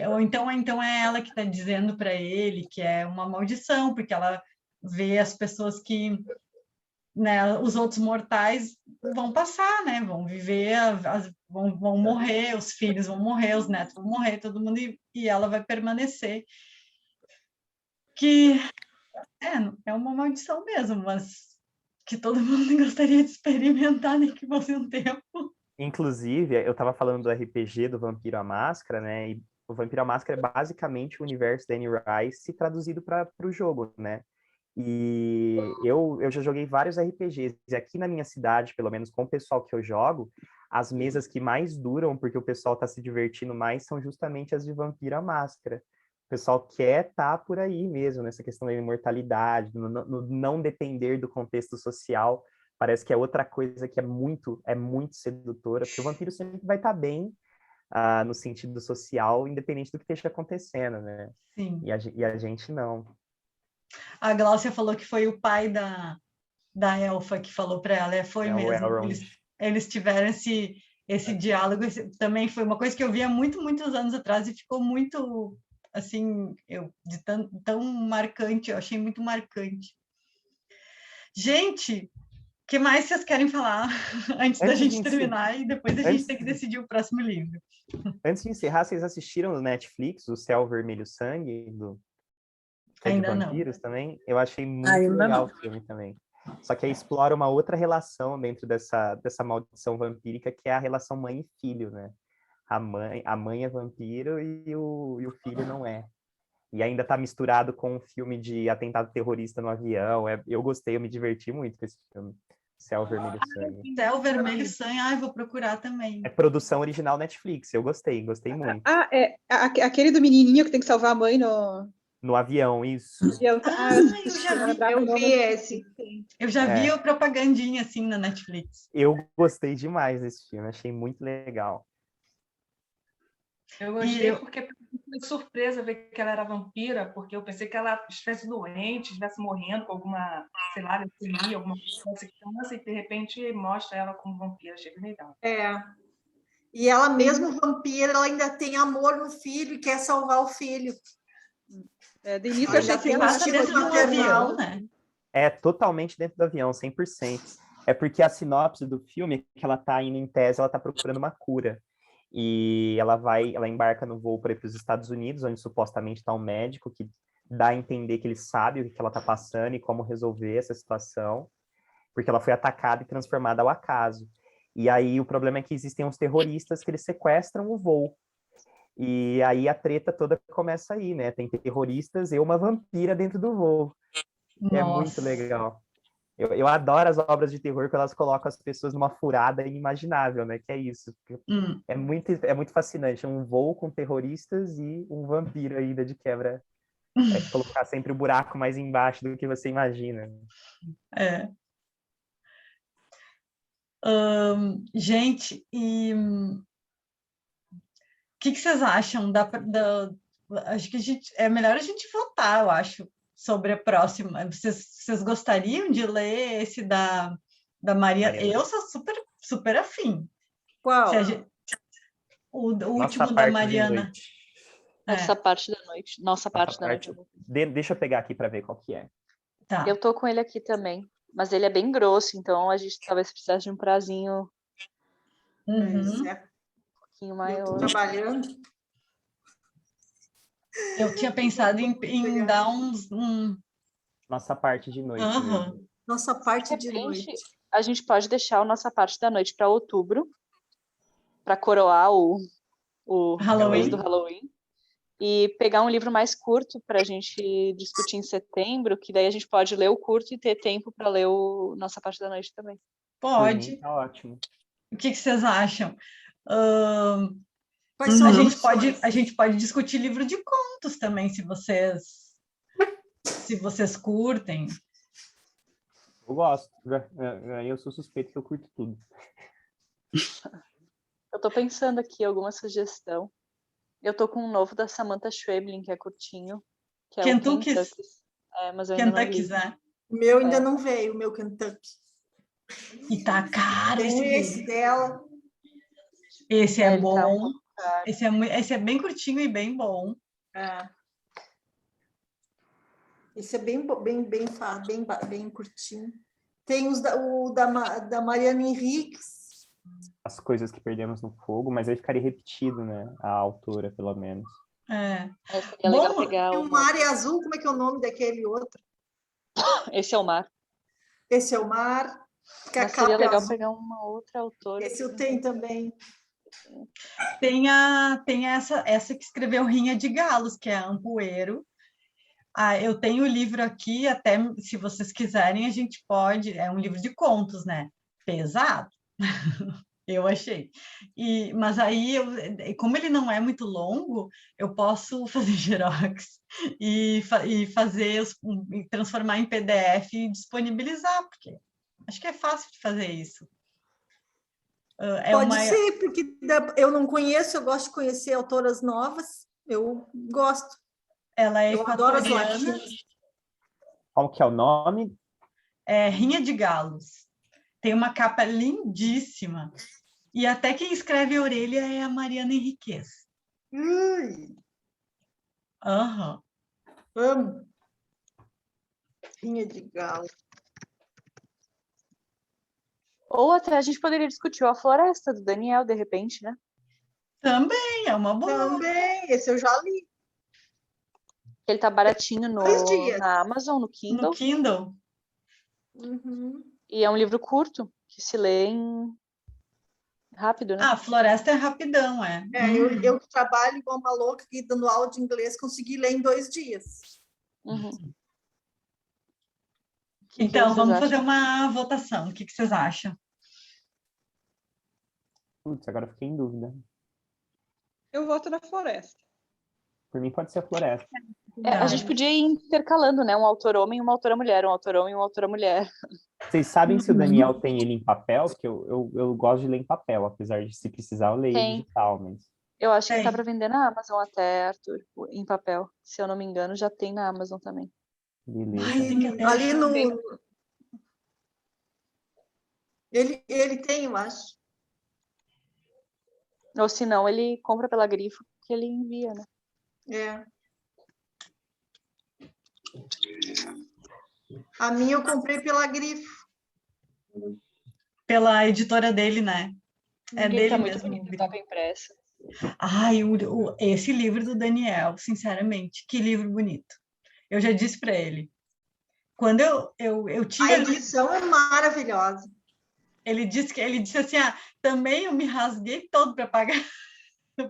Ou então é ela que está dizendo para ele que é uma maldição, porque ela vê as pessoas que, né, os outros mortais vão passar, né? Vão viver, vão morrer, os filhos vão morrer, os netos vão morrer, todo mundo, e ela vai permanecer. Que é uma maldição mesmo, mas que todo mundo gostaria de experimentar, nem que fosse um tempo. Inclusive, eu estava falando do RPG do Vampiro à Máscara, né? E o Vampiro à Máscara é basicamente o universo da Anne Rice traduzido para o jogo, né? E eu já joguei vários RPGs, e aqui na minha cidade, pelo menos com o pessoal que eu jogo, as mesas que mais duram, porque o pessoal está se divertindo mais, são justamente as de Vampiro à Máscara. O pessoal quer estar por aí mesmo, nessa questão da imortalidade, no não depender do contexto social. Parece que é outra coisa que é muito sedutora, porque o vampiro sempre vai estar bem no sentido social, independente do que esteja acontecendo, né? Sim. E a gente não. A Gláucia falou que foi o pai da elfa que falou para ela, foi mesmo. Eles tiveram esse diálogo, também foi uma coisa que eu via muitos anos atrás e ficou muito, assim, tão marcante, eu achei muito marcante. Gente, o que mais vocês querem falar antes da gente terminar e depois a gente tem que decidir o próximo livro? Antes de encerrar, vocês assistiram no Netflix o Céu Vermelho Sangue, Ainda de vampiros também? Eu achei muito legal o filme também. Só que aí explora uma outra relação dentro dessa maldição vampírica, que é a relação mãe e filho, né? A mãe é vampiro e o filho não é. E ainda tá misturado com um filme de atentado terrorista no avião. Eu gostei, eu me diverti muito com esse filme. Céu Vermelho Sangue. Céu Vermelho Sangue, vou procurar também. É produção original Netflix, eu gostei muito. É aquele do menininho que tem que salvar a mãe no No avião, isso. Eu vi esse. Eu já vi a propagandinha assim na Netflix. Eu gostei demais desse filme, achei muito legal. Eu gostei porque foi surpresa ver que ela era vampira, porque eu pensei que ela estivesse doente, estivesse morrendo com alguma, sei lá, leucemia, alguma coisa assim, e de repente mostra ela como vampira. Achei bem legal. E ela mesmo vampira, ela ainda tem amor no filho e quer salvar o filho. De início eu achei que ela passa dentro do avião, né? É totalmente dentro do avião, 100%. É porque a sinopse do filme é que ela tá indo em tese, ela tá procurando uma cura. E ela embarca no voo para ir para os Estados Unidos, onde supostamente está um médico que dá a entender que ele sabe o que ela está passando e como resolver essa situação, porque ela foi atacada e transformada ao acaso. E aí o problema é que existem uns terroristas que eles sequestram o voo. E aí a treta toda começa aí, né? Tem terroristas e uma vampira dentro do voo. É muito legal. Eu adoro as obras de terror que elas colocam as pessoas numa furada inimaginável, né? Que é isso. É muito fascinante. Um voo com terroristas e um vampiro ainda de quebra. É colocar sempre o buraco mais embaixo do que você imagina. Gente, e o que vocês acham acho que é melhor a gente votar, eu acho, sobre a próxima. Vocês gostariam de ler esse da Maria? Eu sou super afim. Qual? O último da Mariana. Nossa parte da noite. Nossa parte da noite. Deixa eu pegar aqui para ver qual que é. Tá. Eu tô com ele aqui também. Mas ele é bem grosso, então a gente talvez precisasse de um prazinho um pouquinho maior. Eu tô trabalhando. Eu tinha pensado em dar Nossa parte de noite. Nossa parte de noite. A gente pode deixar a nossa parte da noite para outubro, para coroar o mês do Halloween. E pegar um livro mais curto para a gente discutir em setembro, que daí a gente pode ler o curto e ter tempo para ler o Nossa Parte da Noite também. Pode. Tá ótimo. O que vocês acham? A gente pode discutir livro de contos também, se vocês curtem. Eu gosto. Eu sou suspeito que eu curto tudo. Eu tô pensando aqui alguma sugestão. Eu tô com um novo da Samantha Schweblin, que é curtinho. Que é Kentucky. Mas eu ainda não li. Né? O meu ainda não veio, o meu Kentucky. E tá caro esse dela. Esse é bom. Esse é bem curtinho e bem bom. Esse é bem curtinho. Tem o da Mariana Henriques. As Coisas que Perdemos no Fogo, mas aí ficaria repetido, né? A autora, pelo menos. É legal pegar o Mar é Azul, como é que é o nome daquele outro? Esse é o Mar. Esse é o Mar. Mas seria legal pegar uma outra autora. Esse eu tenho também. Tem essa que escreveu Rinha de Galos, que é a Ampoeiro. Eu tenho o livro aqui, até se vocês quiserem, a gente pode. É um livro de contos, né? Pesado. Eu achei. Mas aí, como ele não é muito longo, eu posso fazer xerox e transformar em PDF e disponibilizar, porque acho que é fácil de fazer isso. Pode ser, porque eu não conheço, eu gosto de conhecer autoras novas, eu gosto. Ela é eu adoro as equatoriana. latinas. Qual que é o nome? É Rinha de Galos. Tem uma capa lindíssima. E até quem escreve a orelha é a Mariana Henriques. Amo. Rinha de Galos. Ou até a gente poderia discutir A Floresta, do Daniel, de repente, né? Também, é uma boa. Também, esse eu já li. Ele tá baratinho na Amazon, no Kindle. No Kindle. E é um livro curto, que se lê rápido, né? A Floresta é rapidão, é. Eu que trabalho igual uma louca aqui, dando aula de inglês, consegui ler em 2 dias. Então, vamos fazer uma votação. O que vocês acham? Putz, agora eu fiquei em dúvida. Eu voto na Floresta. Por mim pode ser a Floresta. A gente podia ir intercalando, né? Um autor homem e uma autora mulher, um autor homem e uma autora mulher. Vocês sabem se o Daniel tem ele em papel? Porque eu gosto de ler em papel, apesar de se precisar eu leio Tem. digital, mas... Eu acho que Tem. tá para vender na Amazon até, Arthur, em papel. Se eu não me engano, já tem na Amazon também. Beleza. Tem que até Ali achar. no. Ele tem, eu acho. Ou se não, ele compra pela Grifo, que ele envia, né? É. A minha eu comprei pela Grifo. Pela editora dele, né? É Ele dele tá muito mesmo. bonito, capa impressa. Ai, esse livro do Daniel, sinceramente, que livro bonito. Eu já disse para ele. Quando eu tinha A edição é maravilhosa. ele disse assim, também eu me rasguei todo para pagar,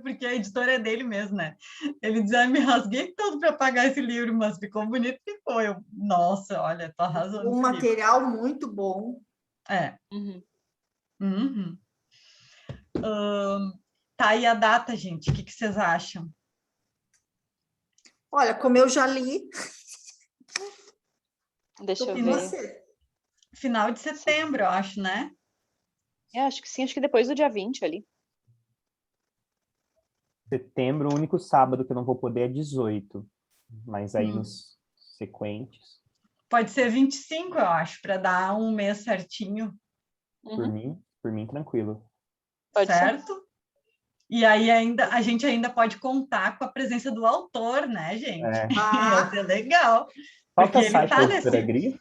porque a editora é dele mesmo, né? Ele diz, me rasguei todo para pagar esse livro, mas ficou bonito, ficou. Nossa, olha, tô arrasando. Um material muito bom. É. Uhum. Uhum. Tá aí a data, gente. O que vocês acham? Olha, como eu já li, Deixa eu e ver. você? Final de setembro, eu acho, né? Acho que sim, acho que depois do dia 20 ali. Setembro, o único sábado que eu não vou poder é 18. Mas aí nos sequentes, Pode ser 25, eu acho, para dar um mês certinho, por mim, tranquilo. Pode ser. certo? E aí a gente ainda pode contar com a presença do autor, né, gente? É. Ia ser legal. Qual que é Porque o site da editora Grifo?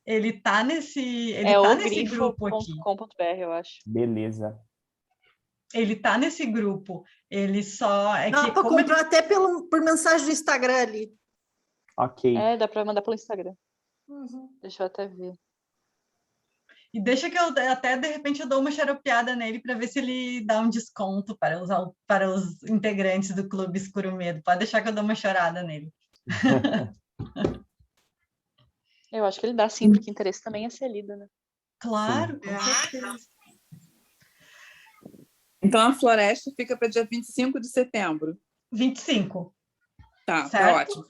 ele tá nesse grupo aqui. grifo.com.br, eu acho. Beleza. Ele tá nesse grupo. Ele só Dá para comprar até por mensagem do Instagram ali. Ok. Dá para mandar pelo Instagram. Uhum. Deixa eu até ver. E deixa que eu até, de repente, eu dou uma xaropeada nele para ver se ele dá um desconto para os integrantes do Clube Escuro Medo. Pode deixar que eu dou uma chorada nele. Eu acho que ele dá sim, porque interesse também é ser lido, né? Claro, com certeza. Então, a Floresta fica para dia 25 de setembro. 25. Tá, certo? tá ótimo.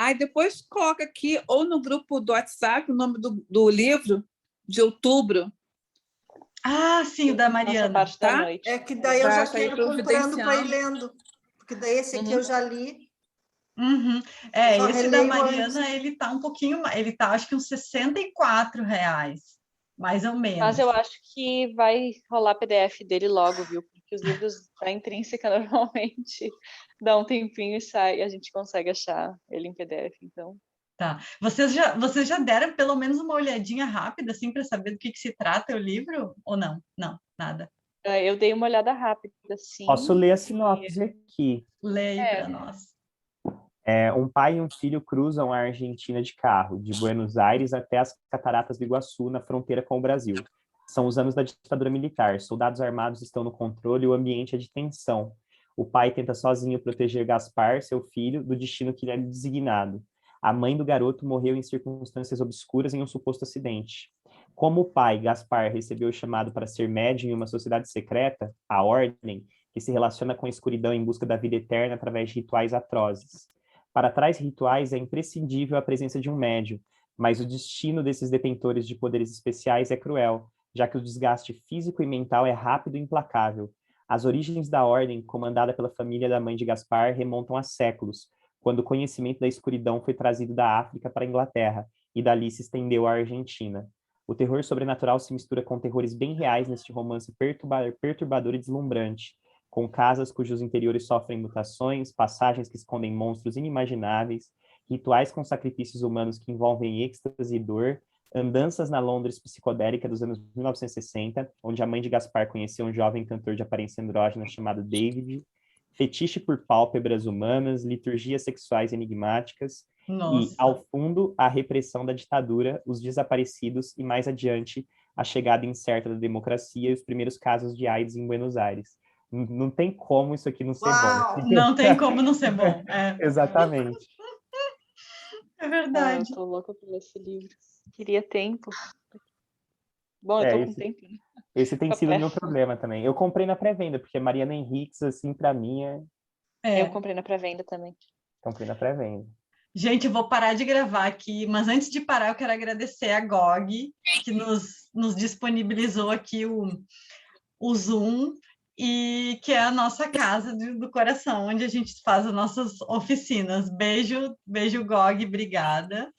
Aí depois coloca aqui, ou no grupo do WhatsApp, o nome do livro de outubro. Ah, sim, o da Mariana. Nossa parte da Tá? noite. É que daí eu já Tá aí quero comprando para ir providenciando. lendo. Porque daí esse aqui eu já li. Uhum. Só Esse da releio Mariana, antes. ele tá um pouquinho mais, ele tá acho que uns R$64, mais ou menos. Mas eu acho que vai rolar PDF dele logo, viu? Porque os livros da Intrínseca normalmente dá um tempinho e sai, e a gente consegue achar ele em PDF, então. Tá. Vocês já deram pelo menos uma olhadinha rápida, assim, para saber do que se trata o livro? Ou não? Não, nada. Eu dei uma olhada rápida, sim. Posso ler a sinopse aqui. Leia aí para nós. Um pai e um filho cruzam a Argentina de carro, de Buenos Aires até as Cataratas do Iguaçu, na fronteira com o Brasil. São os anos da ditadura militar. Soldados armados estão no controle e o ambiente é de tensão. O pai tenta sozinho proteger Gaspar, seu filho, do destino que lhe é designado. A mãe do garoto morreu em circunstâncias obscuras em um suposto acidente. Como o pai, Gaspar, recebeu o chamado para ser médium em uma sociedade secreta, a Ordem, que se relaciona com a escuridão em busca da vida eterna através de rituais atrozes. Para tais rituais é imprescindível a presença de um médium, mas o destino desses detentores de poderes especiais é cruel, já que o desgaste físico e mental é rápido e implacável. As origens da Ordem, comandada pela família da mãe de Gaspar, remontam a séculos, quando o conhecimento da escuridão foi trazido da África para a Inglaterra e dali se estendeu à Argentina. O terror sobrenatural se mistura com terrores bem reais neste romance perturbador e deslumbrante, com casas cujos interiores sofrem mutações, passagens que escondem monstros inimagináveis, rituais com sacrifícios humanos que envolvem êxtase e dor, andanças na Londres psicodélica dos anos 1960, onde a mãe de Gaspar conheceu um jovem cantor de aparência andrógena chamado David, fetiche por pálpebras humanas, liturgias sexuais enigmáticas, Nossa. e, ao fundo, a repressão da ditadura, os desaparecidos e, mais adiante, a chegada incerta da democracia e os primeiros casos de AIDS em Buenos Aires. Não tem como isso aqui não ser bom. Não tem como não ser bom. Exatamente. É verdade. Eu tô louca por esse livro. Queria tempo. Bom, eu tô com tempo, né? Esse tem sido o meu problema também. Eu comprei na pré-venda, porque Mariana Henriques, assim, para mim Eu comprei na pré-venda também. Comprei na pré-venda. Gente, eu vou parar de gravar aqui, mas antes de parar, eu quero agradecer a GOG, que nos disponibilizou aqui o Zoom, e que é a nossa casa do coração, onde a gente faz as nossas oficinas. Beijo, beijo, GOG, obrigada.